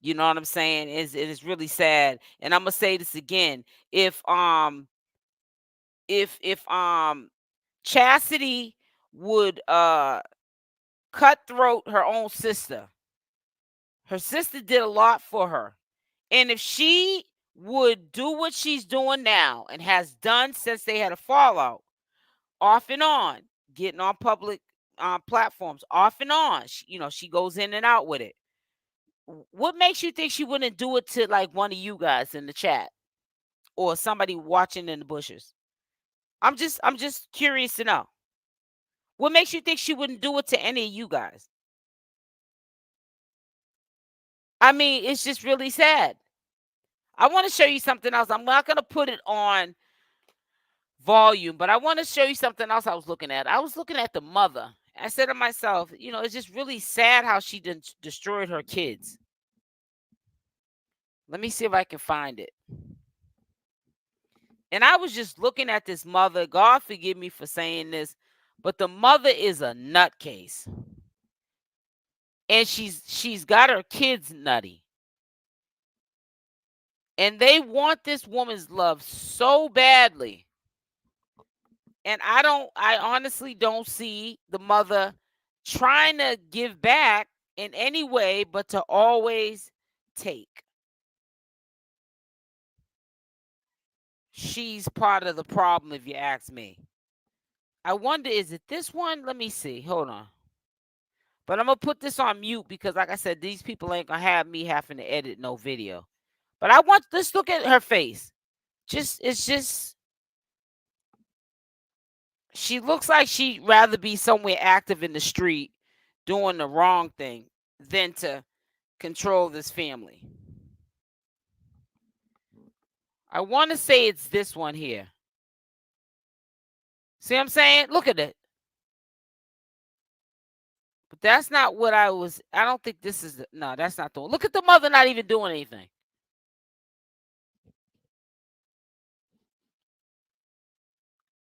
You know what I'm saying? It is really sad. And I'm gonna say this again. If Chastity would cutthroat her own sister. Her sister did a lot for her. And if she would do what she's doing now and has done since they had a fallout, off and on, getting on public platforms, off and on, she goes in and out with it. What makes you think she wouldn't do it to like one of you guys in the chat or somebody watching in the bushes? I'm just curious to know. What makes you think she wouldn't do it to any of you guys? I mean, it's just really sad. I want to show you something else. I'm not going to put it on volume, but I want to show you something else I was looking at. I was looking at the mother. I said to myself, it's just really sad how she destroyed her kids. Let me see if I can find it. And I was just looking at this mother. God forgive me for saying this, but the mother is a nutcase. And she's got her kids nutty. And they want this woman's love so badly. And I honestly don't see the mother trying to give back in any way but to always take. She's part of the problem, if you ask me. I wonder, is it this one? Let me see. Hold on. But I'm going to put this on mute because, like I said, these people ain't going to have me having to edit no video. But let's look at her face. She looks like she'd rather be somewhere active in the street doing the wrong thing than to control this family. I want to say it's this one here. See what I'm saying? Look at it. But that's not what I don't think this is. No, that's not the one. Look at the mother not even doing anything.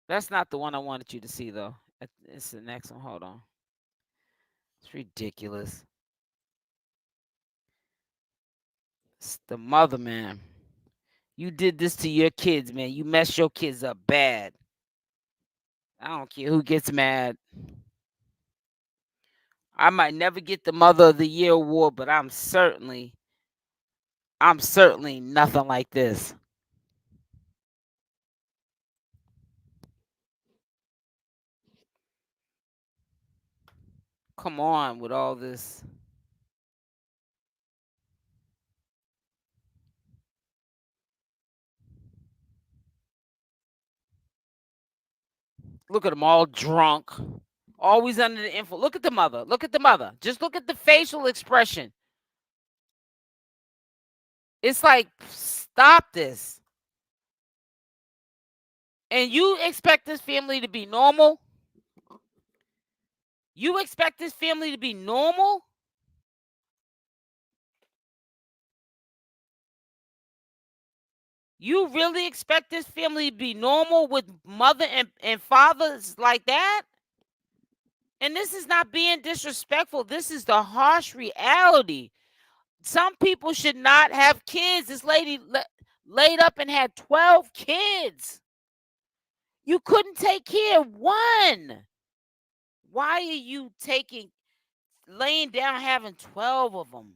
That's not the one I wanted you to see, though. It's the next one. Hold on. It's ridiculous. It's the mother, man. You did this to your kids, man. You messed your kids up bad. I don't care who gets mad. I might never get the Mother of the Year award, but I'm certainly nothing like this. Come on with all this. Look at them all drunk. Always under the influence. Look at the mother. Look at the mother. Just look at the facial expression. It's like, stop this. And you expect this family to be normal? You expect this family to be normal? You really expect this family to be normal with mother and fathers like that? And this is not being disrespectful. This is the harsh reality. Some people should not have kids. This lady laid up and had 12 kids. You couldn't take care of one. Why are you laying down having 12 of them?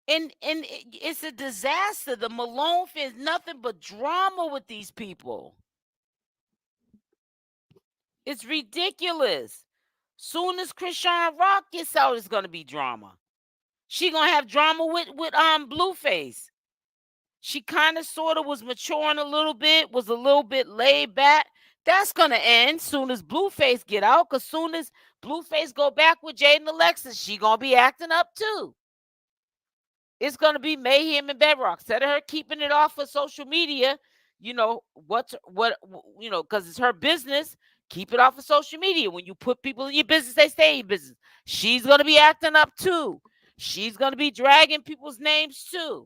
And it's a disaster. The Malone is nothing but drama with these people. It's ridiculous. Soon as Chrisean Rock gets out, it's gonna be drama. She gonna have drama with Blueface. She kind of sort of was maturing a little bit, was a little bit laid back. That's gonna end soon as Blueface get out, because soon as Blueface go back with Jaidyn Alexis, she gonna be acting up too. It's gonna be mayhem and bedrock. Instead of her keeping it off of social media, you know what you know, because it's her business. Keep it off of social media. When you put people in your business, they stay in your business. She's gonna be acting up too. She's gonna be dragging people's names too.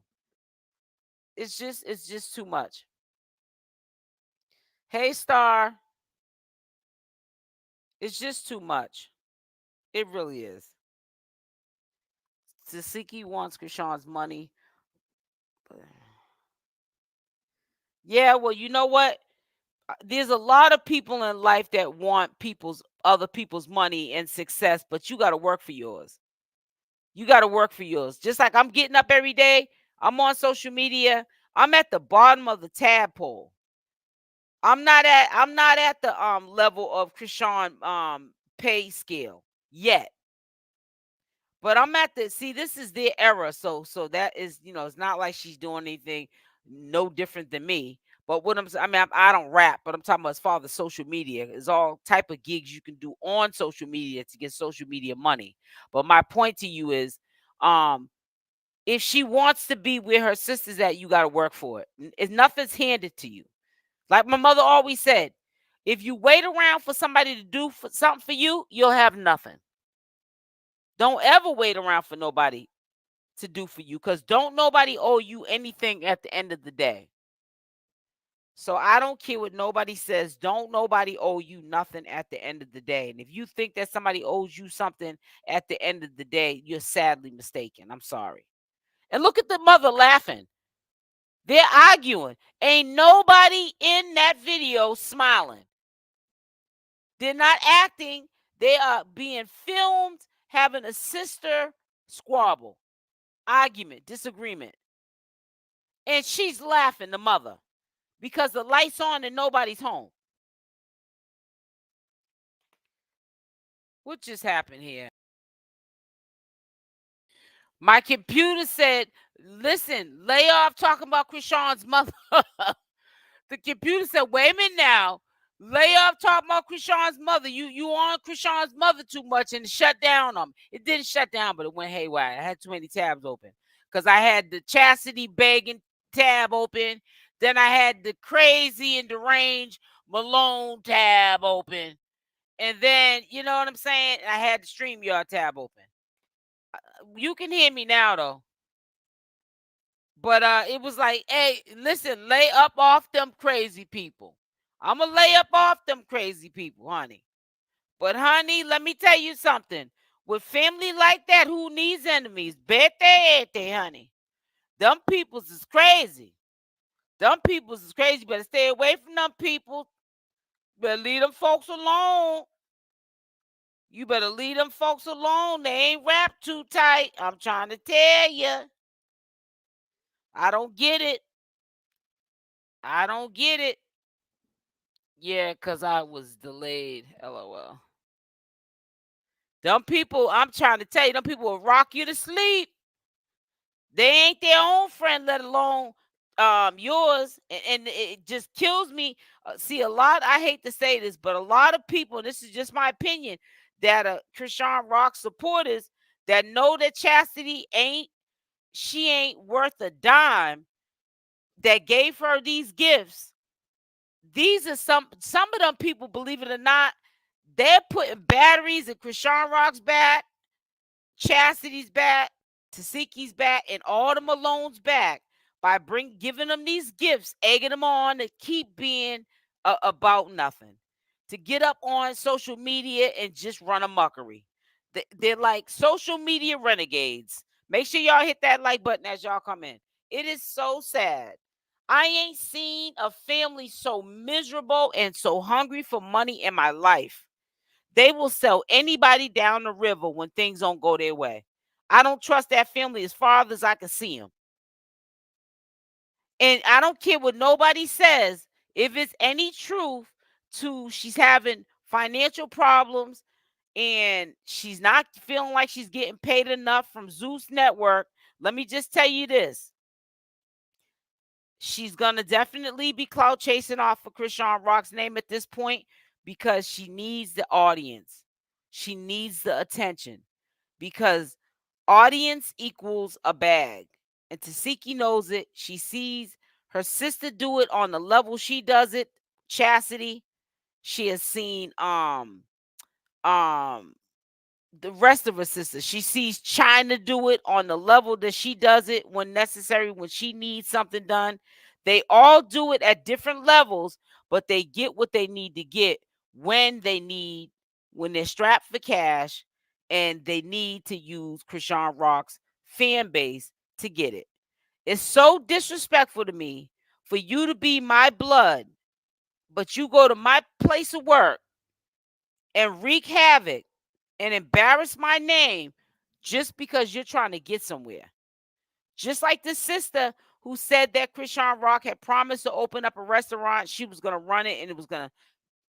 It's just too much. Hey, Star. It's just too much. It really is. Tesehki wants Chrisean's money. Yeah, well, you know what? There's a lot of people in life that want other people's money and success, but you got to work for yours. You got to work for yours. Just like I'm getting up every day, I'm on social media. I'm at the bottom of the tadpole. I'm not at the level of Chrisean pay scale yet. But I'm at this is their era. So that is, it's not like she's doing anything no different than me. But I don't rap, but I'm talking about as far as social media. There's all type of gigs you can do on social media to get social media money. But my point to you is, if she wants to be where her sister's at, you got to work for it. Nothing's handed to you. Like my mother always said, if you wait around for somebody to do something for you, you'll have nothing. Don't ever wait around for nobody to do for you, because don't nobody owe you anything at the end of the day. So I don't care what nobody says. Don't nobody owe you nothing at the end of the day. And if you think that somebody owes you something at the end of the day, you're sadly mistaken. I'm sorry. And look at the mother laughing. They're arguing. Ain't nobody in that video smiling. They're not acting. They are being filmed having a sister squabble, argument, disagreement. And she's laughing, the mother, because the light's on and nobody's home. What just happened here? My computer said, listen, lay off talking about Chrisean's mother. The computer said, wait a minute now. Lay off talking about Chrisean's mother. You on Chrisean's mother too much, and shut down on me. It didn't shut down, but it went haywire. I had too many tabs open because I had the Chastity begging tab open. Then I had the crazy and deranged Malone tab open. And then, you know what I'm saying? I had the StreamYard tab open. You can hear me now, though. But it was like, hey, listen, lay up off them crazy people. I'm going to lay up off them crazy people, honey. But, honey, let me tell you something. With family like that, who needs enemies? Bete, honey. Them peoples is crazy. Them peoples is crazy. Better stay away from them people. Better leave them folks alone. You better leave them folks alone. They ain't wrapped too tight. I'm trying to tell you. I don't get it. I don't get it. Yeah, because I was delayed. LOL. Them people, I'm trying to tell you, them people will rock you to sleep. They ain't their own friend, let alone yours. And it just kills me. See, I hate to say this, but a lot of people, and this is just my opinion, that are Chrisean Rock supporters that know that Chastity ain't worth a dime, that gave her these gifts. These are some of them people, believe it or not, they're putting batteries in Chrisean Rock's back, Chastity's back, Tesehki's back and all the Malone's back by giving them these gifts, egging them on to keep being about nothing, to get up on social media and just run a muckery. They're like social media renegades. Make sure y'all hit that like button as y'all come in. It is so sad. I ain't seen a family so miserable and so hungry for money in my life. They will sell anybody down the river when things don't go their way. I don't trust that family as far as I can see them. And I don't care what nobody says. If it's any truth to she's having financial problems and she's not feeling like she's getting paid enough from Zeus Network, let me just tell you this. She's going to definitely be clout chasing off of Chrisean Rock's name at this point because she needs the audience. She needs the attention because audience equals a bag. And Tesehki knows it. She sees her sister do it on the level she does it. Chastity. She has seen the rest of her sisters. She sees China do it on the level that she does it when necessary, when she needs something done. They all do it at different levels, but they get what they need to get when they're strapped for cash and they need to use Chrisean Rock's fan base to get it. It's so disrespectful to me for you to be my blood, but you go to my place of work and wreak havoc and embarrass my name just because you're trying to get somewhere. Just like the sister who said that Chrisean Rock had promised to open up a restaurant, she was going to run it and it was going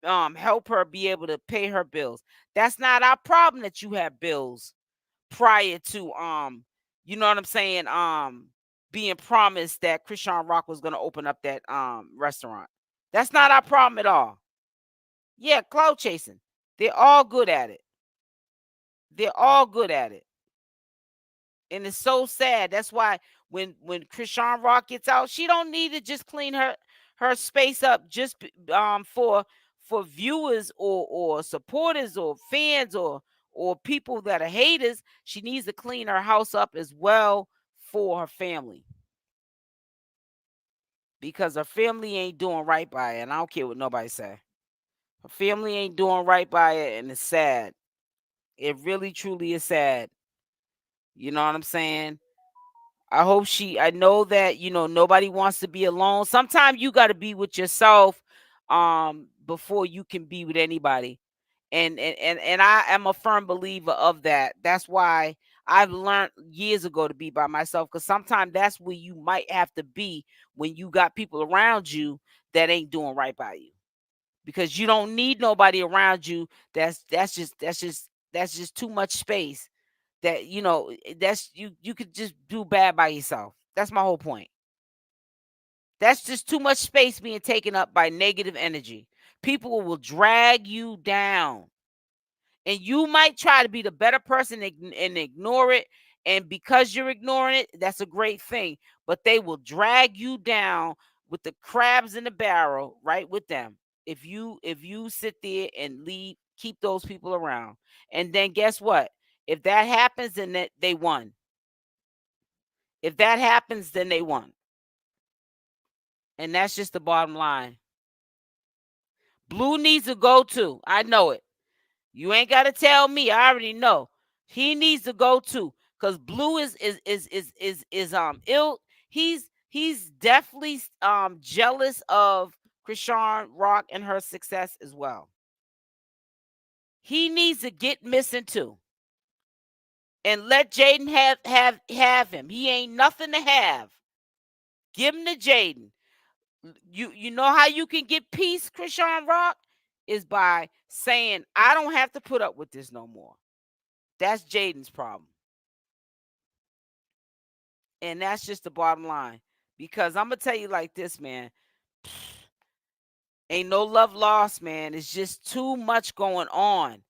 to help her be able to pay her bills. That's not our problem that you have bills prior to you know what I'm saying, being promised that Chrisean Rock was going to open up that restaurant. That's not our problem at all. Yeah, clout chasing. They're all good at it. They're all good at it. And it's so sad. That's why when Chrisean Rock gets out, she don't need to just clean her space up just for viewers or supporters or fans or people that are haters. She needs to clean her house up as well for her family. Because her family ain't doing right by it. And I don't care what nobody say. Her family ain't doing right by it, and it's sad. It really, truly is sad. You know what I'm saying? I know that, nobody wants to be alone. Sometimes you got to be with yourself before you can be with anybody. And I am a firm believer of that. That's why I've learned years ago to be by myself, because sometimes that's where you might have to be when you got people around you that ain't doing right by you. Because you don't need nobody around you that's just too much space. That that's you could just do bad by yourself. That's my whole point. That's just too much space being taken up by negative energy. People will drag you down. And you might try to be the better person and ignore it. And because you're ignoring it, that's a great thing. But they will drag you down with the crabs in the barrel right with them. If you sit there and keep those people around. And then guess what? If that happens, then they won. If that happens, then they won. And that's just the bottom line. Blue needs to go too. I know it. You ain't got to tell me. I already know. He needs to go too. Because Blue is ill. He's definitely jealous of Chrisean Rock and her success as well. He needs to get missing too. And let Jaidyn have him. He ain't nothing to have. Give him to Jaidyn. You know how you can get peace, Chrisean Rock? Is by saying, I don't have to put up with this no more. That's Jaidyn's problem. And that's just the bottom line. Because I'm going to tell you like this, man. Ain't no love lost, man. It's just too much going on.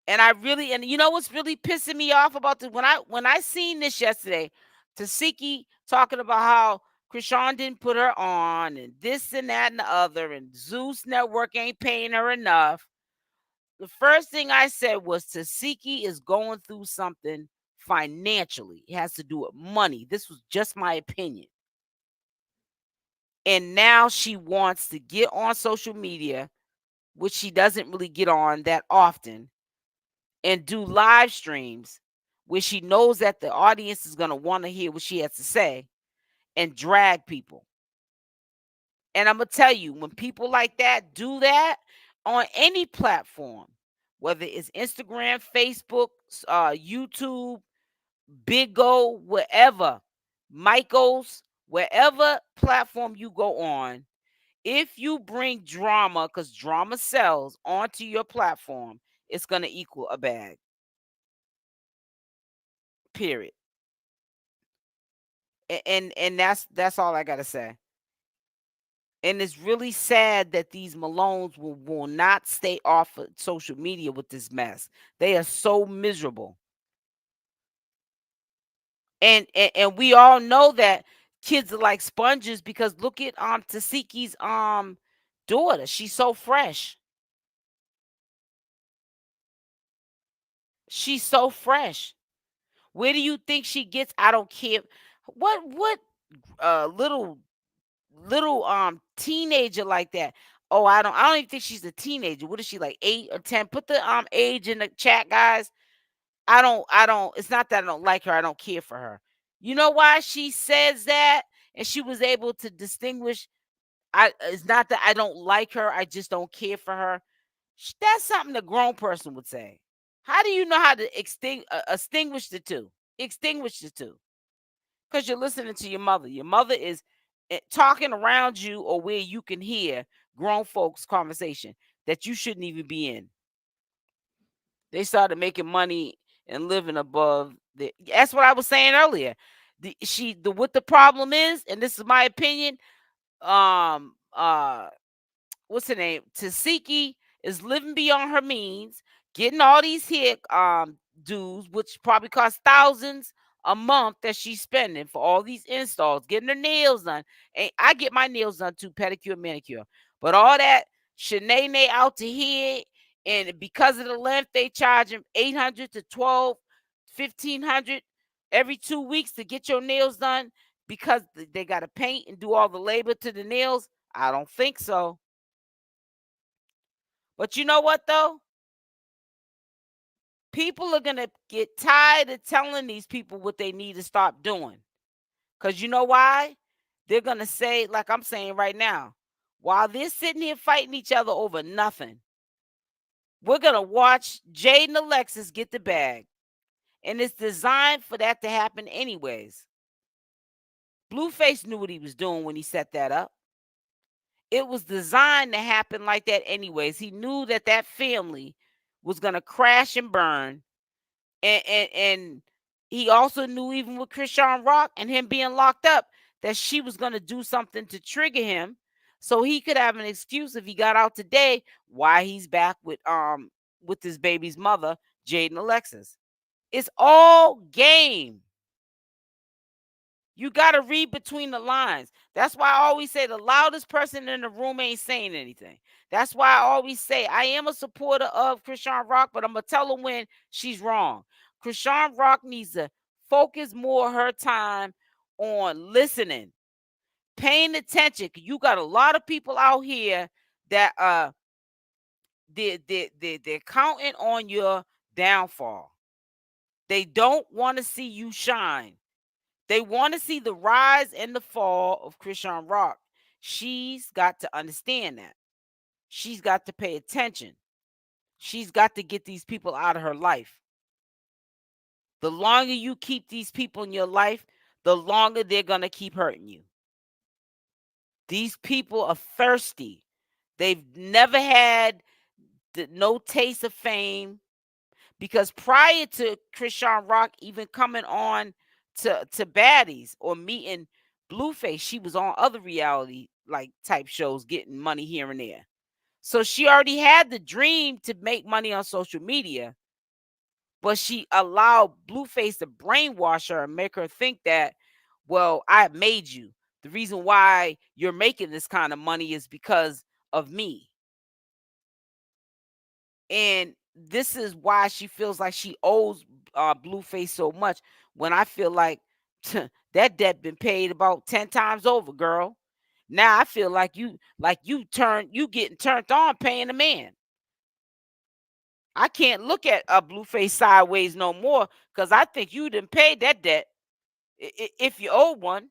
And you know what's really pissing me off about this? When I seen this yesterday, Tesehki talking about how Chrisean didn't put her on and this and that and the other, and Zeus Network ain't paying her enough. The first thing I said was Tesehki is going through something financially. It has to do with money. This was just my opinion. And now she wants to get on social media, which she doesn't really get on that often, and do live streams where she knows that the audience is going to want to hear what she has to say and drag people. And I'm going to tell you, when people like that do that on any platform, whether it's Instagram, Facebook, YouTube, Big O, wherever, Michael's, wherever platform you go on, if you bring drama, because drama sells, onto your platform, it's going to equal a bag. Period. And that's all I got to say. And it's really sad that these Malones will not stay off of social media with this mess. They are so miserable. And we all know that kids are like sponges, because look at Tesehki's daughter. She's so fresh. She's so fresh. Where do you think she gets? I don't care. What little teenager like that? Oh, I don't even think she's a teenager. What is she, like 8 or 10? Put the age in the chat, guys. I don't it's not that I don't like her. I don't care for her. You know why she says that? And she was able to distinguish. It's not that I don't like her. I just don't care for her. That's something a grown person would say. How do you know how to extinguish the two? Extinguish the two. Because you're listening to your mother. Your mother is talking around you, or where you can hear grown folks' conversation that you shouldn't even be in. They started making money and living above the. That's what I was saying earlier. What the problem is, and this is my opinion. What's her name? Tesehki is living beyond her means, getting all these hit dues, which probably cost thousands a month that she's spending for all these installs, getting her nails done. And I get my nails done too, pedicure, manicure. But all that Shanae out to here, and because of the length, they charge him $800 to $1,200, $1,500 every 2 weeks to get your nails done, because they got to paint and do all the labor to the nails. I don't think so. But you know what, though? People are going to get tired of telling these people what they need to stop doing. Because you know why? They're going to say, like I'm saying right now, while they're sitting here fighting each other over nothing, we're going to watch Jaidyn and Alexis get the bag. And it's designed for that to happen anyways. Blueface knew what he was doing when he set that up. It was designed to happen like that anyways. He knew that that family was going to crash and burn. And he also knew, even with Chrisean Rock and him being locked up, that she was going to do something to trigger him, so he could have an excuse if he got out today why he's back with his baby's mother, Jaidyn and Alexis. It's all game. You got to read between the lines. That's why I always say the loudest person in the room ain't saying anything. That's why I always say I am a supporter of Chrisean Rock, but I'm going to tell her when she's wrong. Chrisean Rock needs to focus more of her time on listening, paying attention. You got a lot of people out here that they're counting on your downfall. They don't want to see you shine. They want to see the rise and the fall of Chrisean Rock. She's got to understand that. She's got to pay attention. She's got to get these people out of her life. The longer you keep these people in your life, the longer they're going to keep hurting you. These people are thirsty. They've never had no taste of fame, because prior to Chrisean Rock even coming on to Baddies or meeting Blueface, she was on other reality like type shows getting money here and there. So she already had the dream to make money on social media, but she allowed Blueface to brainwash her and make her think that, well, I made you. The reason why you're making this kind of money is because of me. And this is why she feels like she owes Blueface so much, when I feel like that debt been paid about 10 times over, girl. Now I feel like you getting turned on paying a man. I can't look at a Blueface sideways no more, because I think you done paid that debt if you owe one.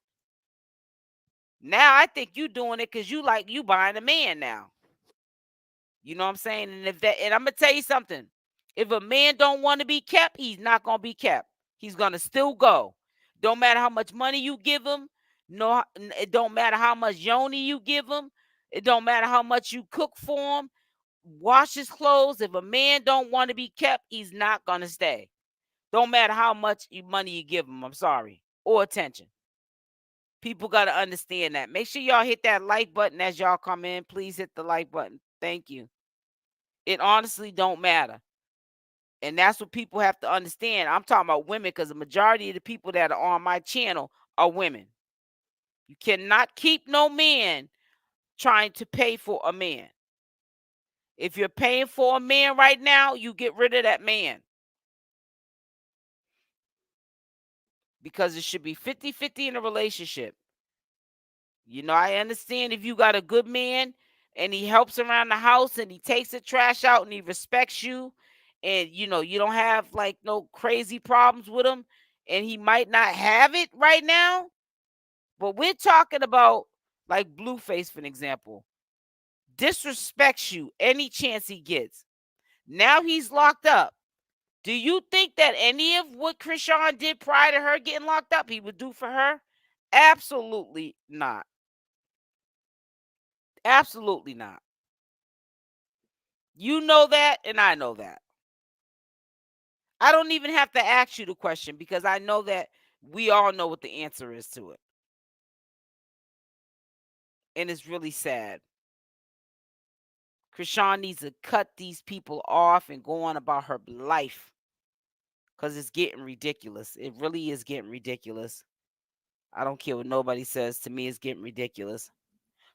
Now I think you doing it because you buying a man now. You know what I'm saying? And I'm gonna tell you something. If a man don't want to be kept, he's not gonna be kept. He's gonna still go. Don't matter how much money you give him. No, it don't matter how much yoni you give him. It don't matter how much you cook for him, wash his clothes. If a man don't want to be kept, he's not gonna stay. Don't matter how much money you give him. I'm sorry, or attention. People gotta understand that. Make sure y'all hit that like button as y'all come in. Please hit the like button. Thank you. It honestly don't matter. And that's what people have to understand. I'm talking about women, because the majority of the people that are on my channel are women. You cannot keep no man trying to pay for a man. If you're paying for a man right now, you get rid of that man. Because it should be 50-50 in a relationship. You know, I understand if you got a good man and he helps around the house and he takes the trash out and he respects you, and you know you don't have like no crazy problems with him, and he might not have it right now. But we're talking about like Blueface, for an example, disrespects you any chance he gets. Now he's locked up. Do you think that any of what Chrisean did prior to her getting locked up he would do for her? Absolutely not. Absolutely not. You know that, and I know that. I don't even have to ask you the question, because I know that we all know what the answer is to it. And it's really sad. Chrisean needs to cut these people off and go on about her life, because it's getting ridiculous. It really is getting ridiculous. I don't care what nobody says. To me, it's getting ridiculous.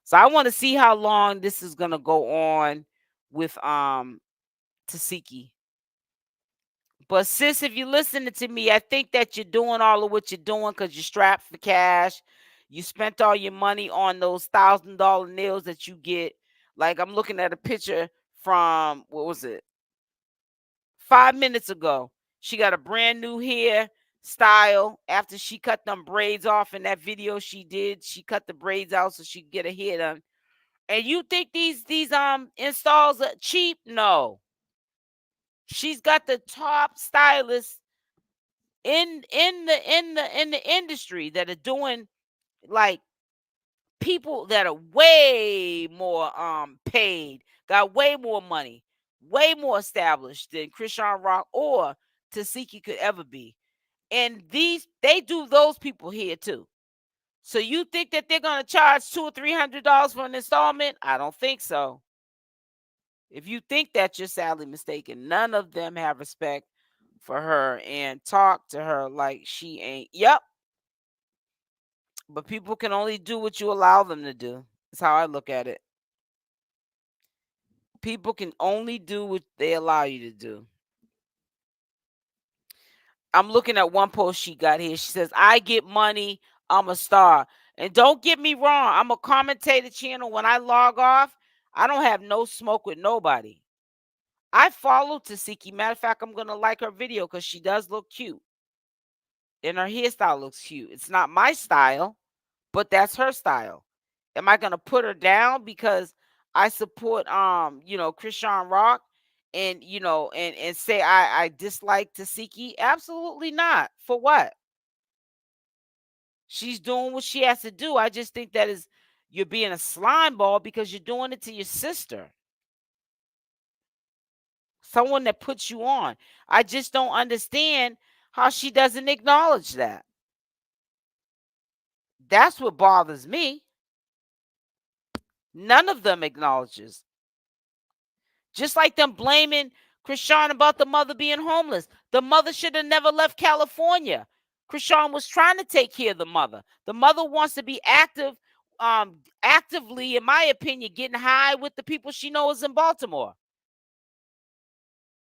So I want to see how long this is going to go on with Tesehki. But sis, if you're listening to me, I think that you're doing all of what you're doing because you're strapped for cash. You spent all your money on those $1,000 nails that you get. Like, I'm looking at a picture from, what was it, 5 minutes ago. She got a brand new hair style after she cut them braids off in that video she did. She cut the braids out so she could get her hair done. And you think these installs are cheap? No. She's got the top stylists in the industry that are doing, like, people that are way more paid, got way more money, way more established than CashApp or Tesehki could ever be. And they do those people here too. So you think that they're gonna charge $200 or $300 for an installment? I don't think so. If you think that, you're sadly mistaken. None of them have respect for her and talk to her like she ain't. Yep. But people can only do what you allow them to do. That's how I look at it. People can only do what they allow you to do. I'm looking at one post she got here. She says, I get money, I'm a star. And don't get me wrong, I'm a commentator channel. When I log off, I don't have no smoke with nobody. I follow Tesehki. Matter of fact, I'm going to like her video because she does look cute. And her hairstyle looks cute. It's not my style, but that's her style. Am I going to put her down because I support, CashApp and, and say I dislike Tesehki? Absolutely not. For what? She's doing what she has to do. I just think that you're being a slime ball because you're doing it to your sister. Someone that puts you on. I just don't understand how she doesn't acknowledge that. That's what bothers me. None of them acknowledges. Just like them blaming Chrisean about the mother being homeless. The mother should have never left California. Chrisean was trying to take care of the mother. The mother wants to be actively, in my opinion, getting high with the people she knows in Baltimore.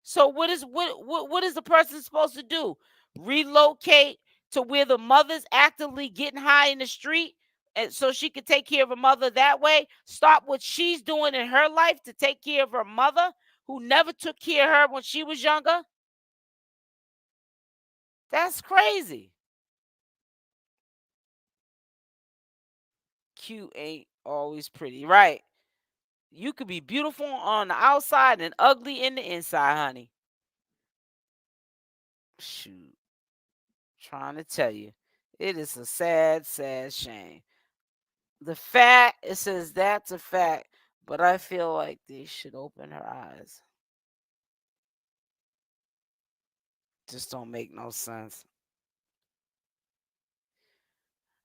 So what is the person supposed to do? Relocate to where the mother's actively getting high in the street, and so she can take care of her mother that way? Stop what she's doing in her life to take care of her mother, who never took care of her when she was younger? That's crazy. Cute ain't always pretty, right? You could be beautiful on the outside and ugly in the inside, honey. Shoot. Trying to tell you. It is a sad, sad shame. The fact, it says that's a fact, but I feel like they should open her eyes. Just don't make no sense.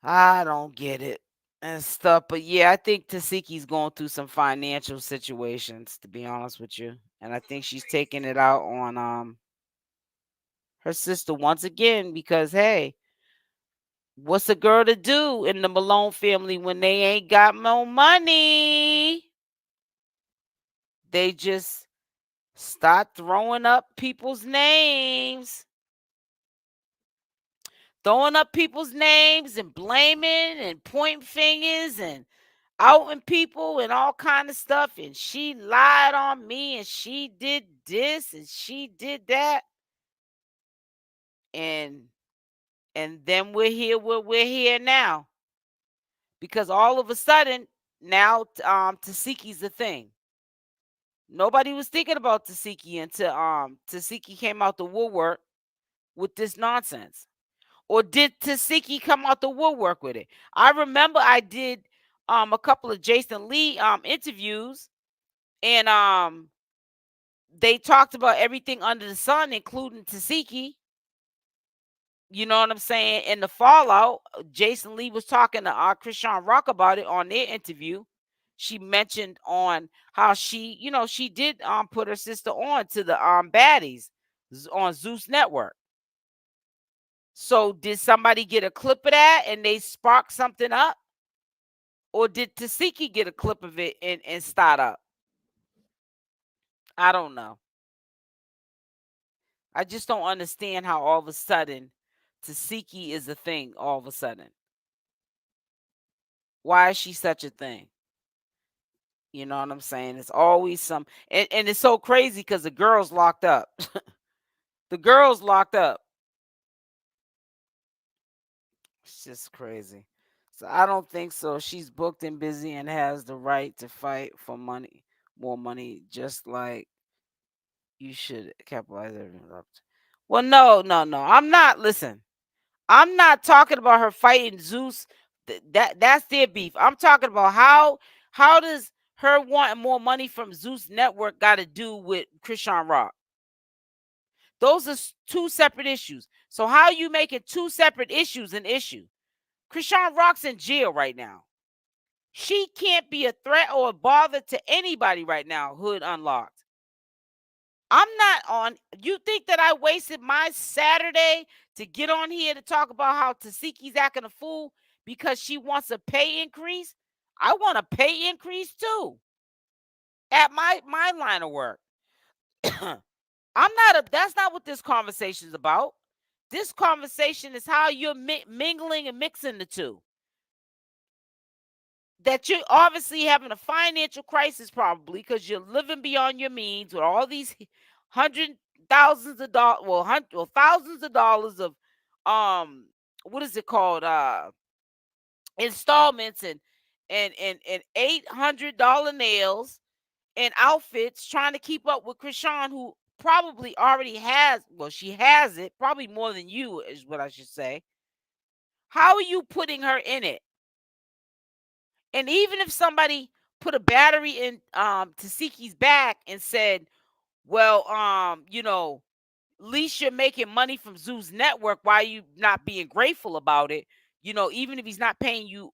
I don't get it and stuff. But yeah, I think Tesehki's going through some financial situations, to be honest with you. And I think she's taking it out on her sister once again, because hey, what's a girl to do in the Malone family when they ain't got no money? They just start throwing up people's names. Throwing up people's names and blaming and pointing fingers and outing people and all kind of stuff. And she lied on me and she did this and she did that. And then we're here where we're here now. Because all of a sudden, now Tesehki's the thing. Nobody was thinking about Tesehki until Tesehki came out the woodwork with this nonsense. Or did Tesehki come out the woodwork with it? I remember I did a couple of Jason Lee interviews, and they talked about everything under the sun, including Tesehki. You know what I'm saying? In the fallout, Jason Lee was talking to Chrisean Rock about it on their interview. She mentioned on how she, she did put her sister on to the baddies on Zeus Network. So did somebody get a clip of that and they sparked something up? Or did Tesehki get a clip of it and start up? I don't know. I just don't understand how all of a sudden Tesehki is a thing all of a sudden. Why is she such a thing? You know what I'm saying? It's always some, and it's so crazy because the girl's locked up. The girl's locked up. It's just crazy. So I don't think so. She's booked and busy and has the right to fight for money, more money, just like you should capitalize everything up. Well, no. I'm not. Listen, I'm not talking about her fighting Zeus. That's their beef. I'm talking about how does her wanting more money from Zeus Network got to do with Chrisean Rock? Those are two separate issues. So how are you making two separate issues an issue? Chrisean Rock's in jail right now. She can't be a threat or a bother to anybody right now. Hood Unlocked. I'm not on. You think that I wasted my Saturday to get on here to talk about how Tesehki's acting a fool because she wants a pay increase? I want a pay increase too at my line of work. That's not what this conversation is about. This conversation is how you're mingling and mixing the two. That you're obviously having a financial crisis probably because you're living beyond your means with all these thousands of dollars of what is it called, installments and $800 nails and outfits, trying to keep up with Chrisean, who probably already has, well, she has it probably more than you is what I should say. How are you putting her in it? And even if somebody put a battery in Tesehki's back and said, well, at least you're making money from Zeus Network, why are you not being grateful about it? Even if he's not paying you,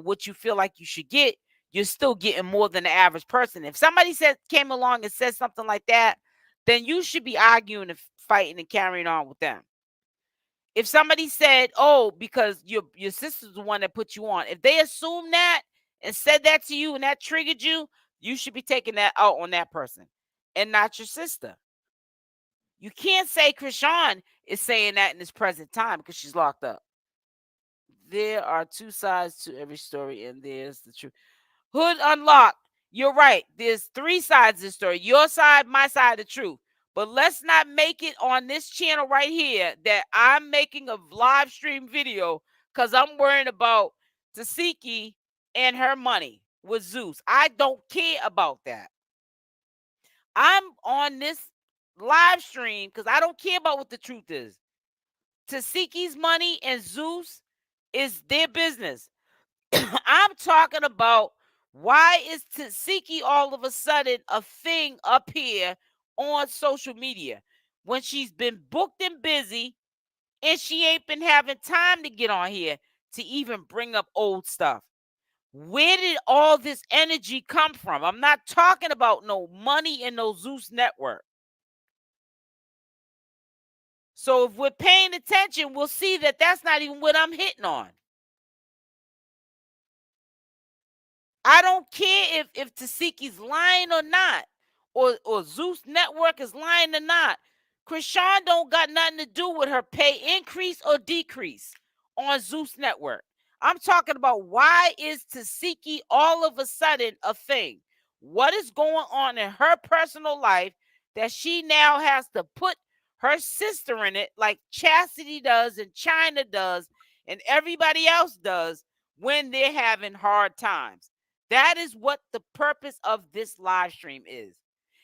what you feel like you should get, you're still getting more than the average person. If somebody came along and said something like that, then you should be arguing and fighting and carrying on with them. If somebody said, oh, because your sister's the one that put you on, if they assume that and said that to you and that triggered you, you should be taking that out on that person and not your sister. You can't say Chrisean is saying that in this present time because she's locked up. There are two sides to every story, and there's the truth. Hood Unlocked. You're right. There's three sides of the story. Your side, my side, the truth. But let's not make it on this channel right here that I'm making a live stream video because I'm worrying about Tesehki and her money with Zeus. I don't care about that. I'm on this live stream because I don't care about what the truth is. Tesehki's money and Zeus is their business. I'm talking about why is Tesehki all of a sudden a thing up here on social media when she's been booked and busy and she ain't been having time to get on here to even bring up old stuff. Where did all this energy come from? I'm not talking about no money in no Zeus network. So if we're paying attention, we'll see that that's not even what I'm hitting on. I don't care if Tesehki's lying or not, or Zeus Network is lying or not. Chrisean don't got nothing to do with her pay increase or decrease on Zeus Network. I'm talking about why is Tesehki all of a sudden a thing? What is going on in her personal life that she now has to put her sister in it like Chastity does and China does and everybody else does when they're having hard times? That is what the purpose of this live stream is.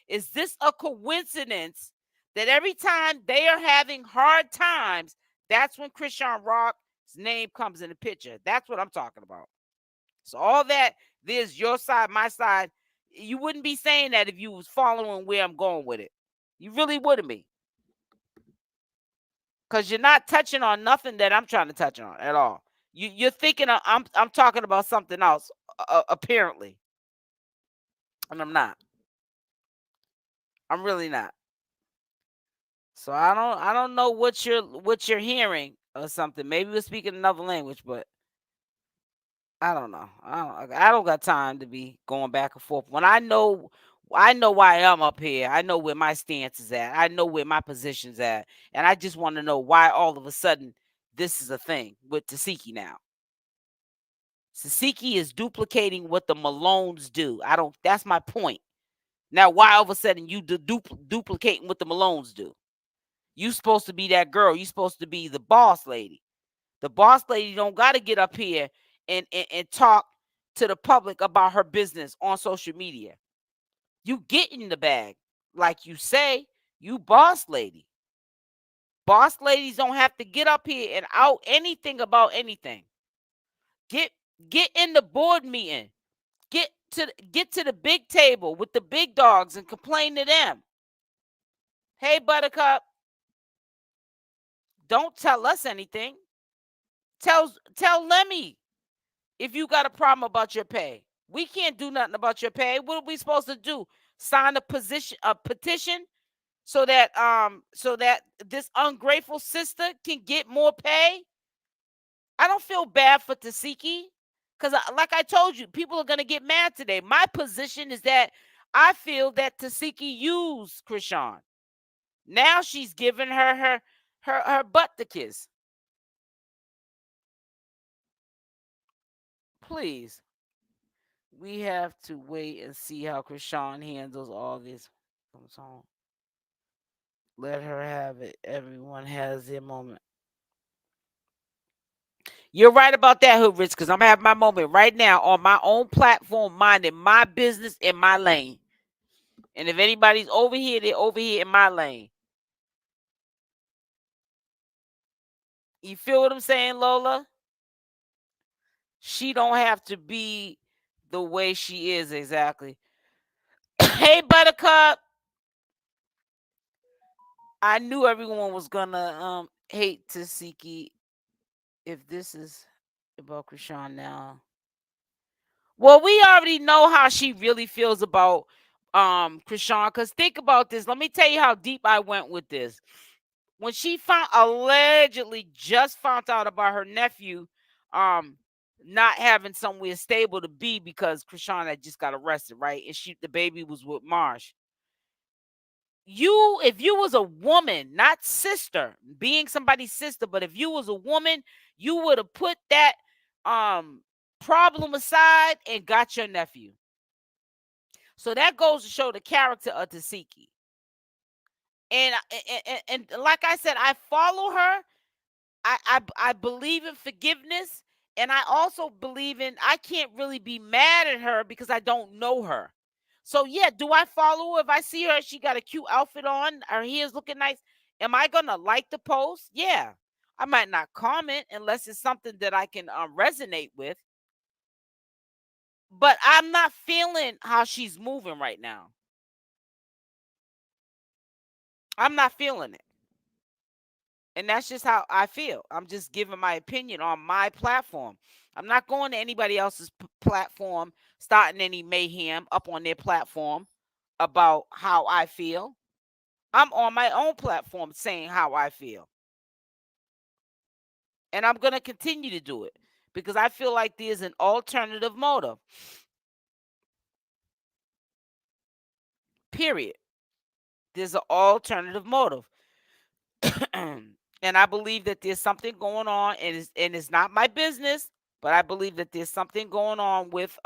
Is this a coincidence that every time they are having hard times, that's when CashApp's name comes in the picture? That's what I'm talking about. So all that, there's your side, my side. You wouldn't be saying that if you was following where I'm going with it. You really wouldn't be. Because you're not touching on nothing that I'm trying to touch on at all. You're thinking I'm talking about something else, apparently. And I'm not. I'm really not. So I don't know what you're hearing or something. Maybe we're speaking another language, but I don't know. I don't got time to be going back and forth. When I know why I'm up here. I know where my stance is at. I know where my position's at. And I just want to know why all of a sudden this is a thing with Tesehki now. Tesehki is duplicating what the Malones do. That's my point. Now, why all of a sudden you duplicating what the Malones do? You supposed to be that girl. You supposed to be the boss lady. The boss lady don't got to get up here and talk to the public about her business on social media. You get in the bag. Like you say, you boss lady. Boss ladies don't have to get up here and out anything about anything. Get in the board meeting. Get to the big table with the big dogs and complain to them. Hey, Buttercup, don't tell us anything. Tell Lemmy if you got a problem about your pay. We can't do nothing about your pay. What are we supposed to do? Sign a petition so that this ungrateful sister can get more pay? I don't feel bad for Tesehki because, like I told you, people are gonna get mad today. My position is that I feel that Tesehki used Chrisean. Now she's giving her butt to kiss. Please. We have to wait and see how Chrisean handles all this. Comes home. Let her have it. Everyone has their moment. You're right about that, Hood Rich, because I'm having my moment right now on my own platform, minding my business in my lane. And if anybody's over here, they're over here in my lane. You feel what I'm saying, Lola? She don't have to be the way she is exactly. Hey, Buttercup. I knew everyone was gonna hate Tesehki if this is about Chrisean now. Well, we already know how she really feels about Chrisean. Because think about this. Let me tell you how deep I went with this. When she allegedly just found out about her nephew not having somewhere stable to be because Chrisean had just got arrested, right? And the baby was with Marsh. if you was a woman, not sister, being somebody's sister, but if you was a woman, you would have put that problem aside and got your nephew. So that goes to show the character of Tesehki. And like I said, I follow her. I believe in forgiveness, and I also believe in, I can't really be mad at her because I don't know her. So yeah, do I follow her? If I see her, she got a cute outfit on, her hair's looking nice, am I gonna like the post? Yeah. I might not comment unless it's something that I can resonate with. But I'm not feeling how she's moving right now. I'm not feeling it. And that's just how I feel. I'm just giving my opinion on my platform. I'm not going to anybody else's platform, starting any mayhem up on their platform about how I feel. I'm on my own platform saying how I feel. And I'm going to continue to do it because I feel like there's an alternative motive. Period. There's an alternative motive. And I believe that there's something going on, and it's not my business, but I believe that there's something going on with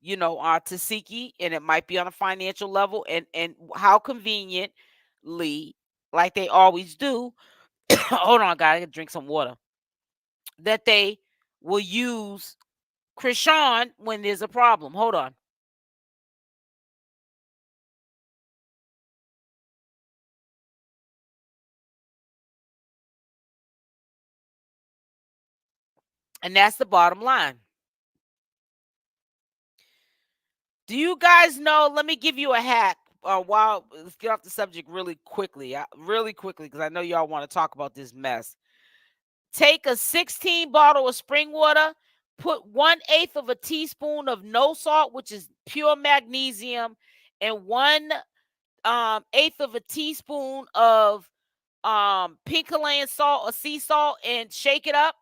Tesehki, and it might be on a financial level, and how conveniently, like they always do. Hold on, guys, I gotta drink some water. That they will use Chrisean when there's a problem. Hold on. And that's the bottom line. Do you guys know? Let me give you a hack. Let's get off the subject really quickly, because I know y'all want to talk about this mess. Take a 16 bottle of spring water, put 1/8 of a teaspoon of no salt, which is pure magnesium, and 1/8 of a teaspoon of pink Himalayan salt or sea salt, and shake it up.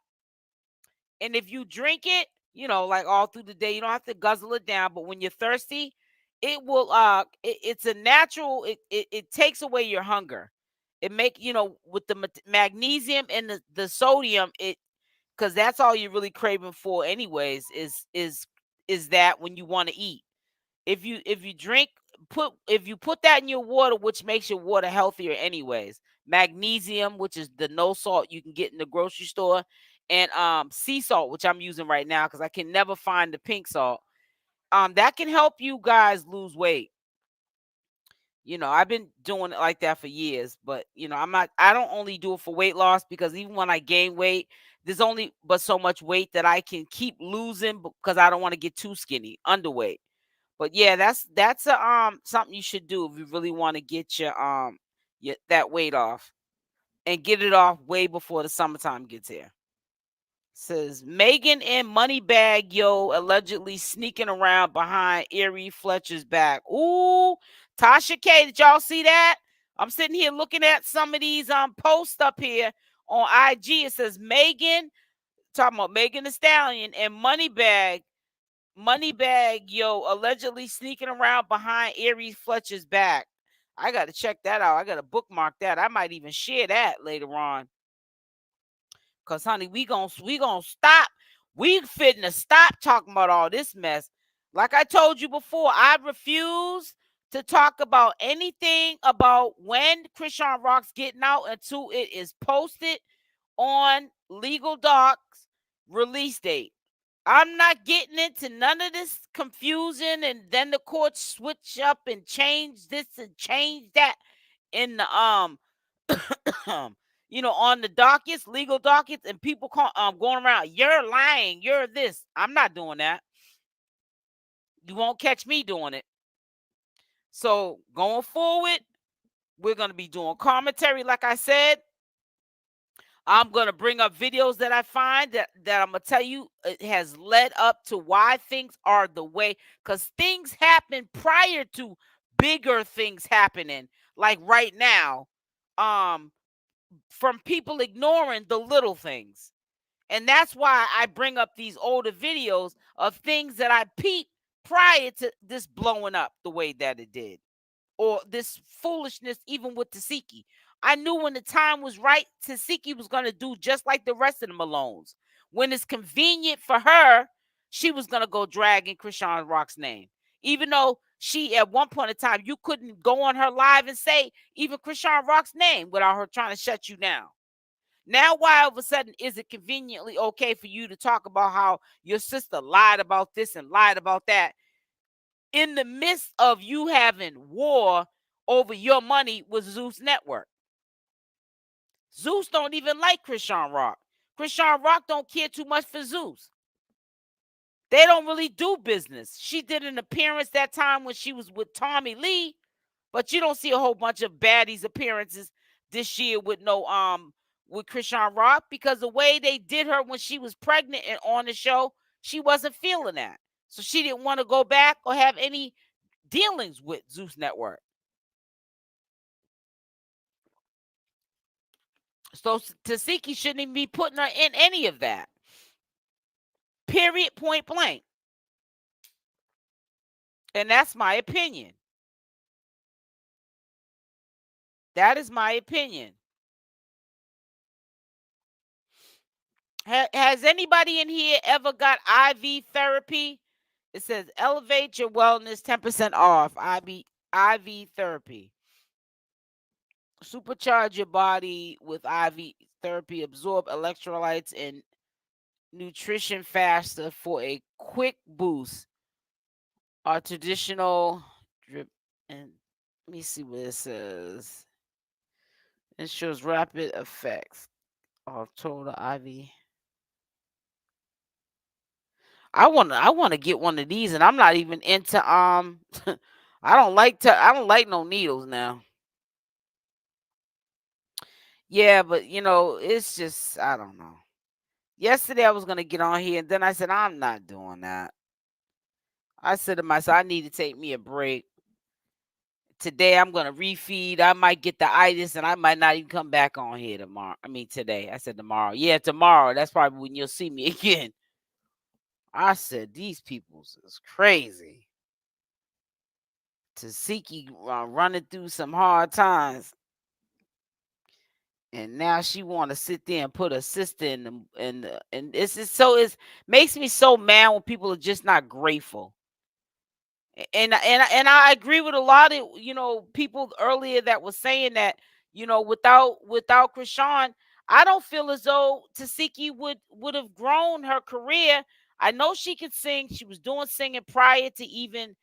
And if you drink it, like all through the day, you don't have to guzzle it down, but when you're thirsty, it will it's a natural, it takes away your hunger. It make, with the magnesium and the sodium, because that's all you're really craving for anyways, is that when you want to eat. If you put that in your water, which makes your water healthier anyways, magnesium, which is the no salt you can get in the grocery store, and sea salt, which I'm using right now because I can never find the pink salt, that can help you guys lose weight. I've been doing it like that for years, but I don't only do it for weight loss, because even when I gain weight, there's only but so much weight that I can keep losing, because I don't want to get too skinny, underweight. But yeah, that's something you should do if you really want to get your that weight off, and get it off way before the summertime gets here. Says Megan and Moneybag Yo allegedly sneaking around behind Erie Fletcher's back. Ooh, Tasha K, did y'all see that? I'm sitting here looking at some of these posts up here on IG. It says Megan, talking about Megan Thee Stallion, and Moneybag Yo allegedly sneaking around behind Erie Fletcher's back. I got to check that out. I got to bookmark that. I might even share that later on. Cause honey, we gonna stop. We fitting to stop talking about all this mess. Like I told you before, I refuse to talk about anything about when CashApp's getting out until it is posted on Legal Docs release date. I'm not getting into none of this confusion, and then the courts switch up and change this and change that in the on the dockets, legal dockets, and people going around, you're lying, you're this. I'm not doing that. You won't catch me doing it. So going forward, we're going to be doing commentary, like I said. I'm going to bring up videos that I find that I'm going to tell you it has led up to why things are the way, because things happen prior to bigger things happening, like right now, from people ignoring the little things. And that's why I bring up these older videos of things that I peep prior to this blowing up the way that it did, or this foolishness, even with Tesehki. I knew when the time was right, Tesehki was going to do just like the rest of the Malones. When it's convenient for her, she was going to go drag in Chrisean Rock's name. Even though she, at one point in time, you couldn't go on her live and say even Chrisean Rock's name without her trying to shut you down. Now, why all of a sudden is it conveniently okay for you to talk about how your sister lied about this and lied about that in the midst of you having war over your money with Zeus Network? Zeus don't even like Chrisean Rock. Chrisean Rock don't care too much for Zeus. They don't really do business. She did an appearance that time when she was with Tommy Lee, but you don't see a whole bunch of baddies appearances this year with with Chrisean Rock, because the way they did her when she was pregnant and on the show, she wasn't feeling that. So she didn't want to go back or have any dealings with Zeus Network. So Tesehki shouldn't even be putting her in any of that. Period, point blank. And that's my opinion. That is my opinion. Has anybody in here ever got IV therapy? It says elevate your wellness, 10% off. IV therapy. Supercharge your body with IV therapy. Absorb electrolytes and nutrition faster for a quick boost. Our traditional drip, and let me see what it says. It shows rapid effects of total IV. I want to get one of these, and I'm not even into I don't like no needles now. Yeah, but it's just, I don't know. Yesterday I was gonna get on here, and then I said I'm not doing that. I said to myself, I need to take me a break. Today I'm gonna refeed. I might get the itis, and I might not even come back on here tomorrow. I mean today. I said tomorrow. Yeah, tomorrow. That's probably when you'll see me again. I said these people is crazy. Tesehki running through some hard times, and now she want to sit there and put her sister in the and it makes me so mad when people are just not grateful. And I agree with a lot of people earlier that was saying that without Chrisean, I don't feel as though Tesehki would have grown her career. I know she could sing. She was doing singing prior to even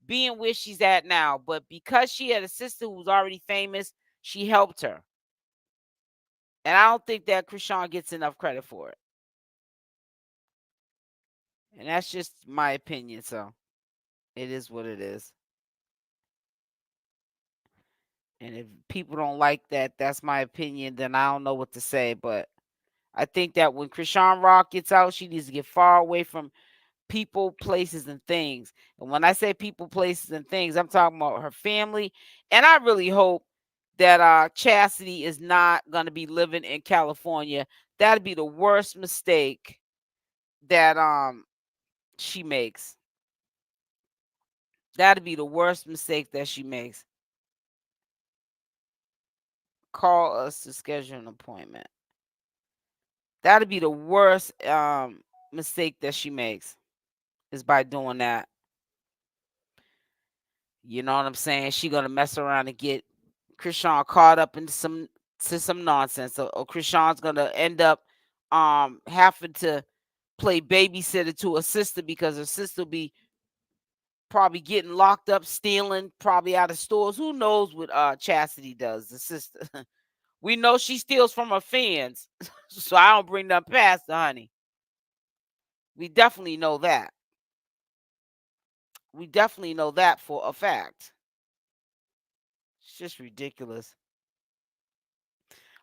being where she's at now, but because she had a sister who was already famous, she helped her. And I don't think that Chrisean gets enough credit for it. And that's just my opinion, so it is what it is. And if people don't like that, that's my opinion, then I don't know what to say. But I think that when Chrisean Rock gets out, she needs to get far away from people, places, and things. And when I say people, places, and things, I'm talking about her family. And I really hope that Chastity is not going to be living in California. That'd be the worst mistake that she makes. That'd be the worst mistake that she makes. Call us to schedule an appointment. That'd be the worst mistake that she makes, is by doing that. You know what I'm saying? She gonna mess around and get Chrisean caught up into some nonsense, or Chrisean's gonna end up having to play babysitter to her sister, because her sister will be probably getting locked up, stealing, probably out of stores. Who knows what Chastity does, the sister? We know she steals from her fans, so I don't bring them past her, honey. We definitely know that. We definitely know that for a fact. It's just ridiculous.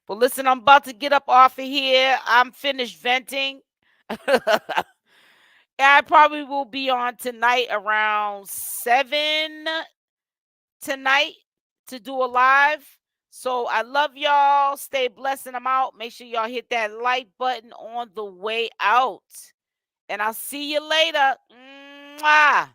But listen, I'm about to get up off of here. I'm finished venting. I probably will be on tonight around 7 tonight to do a live. So I love y'all. Stay blessed, and I'm out. Make sure y'all hit that like button on the way out. And I'll see you later. Mwah.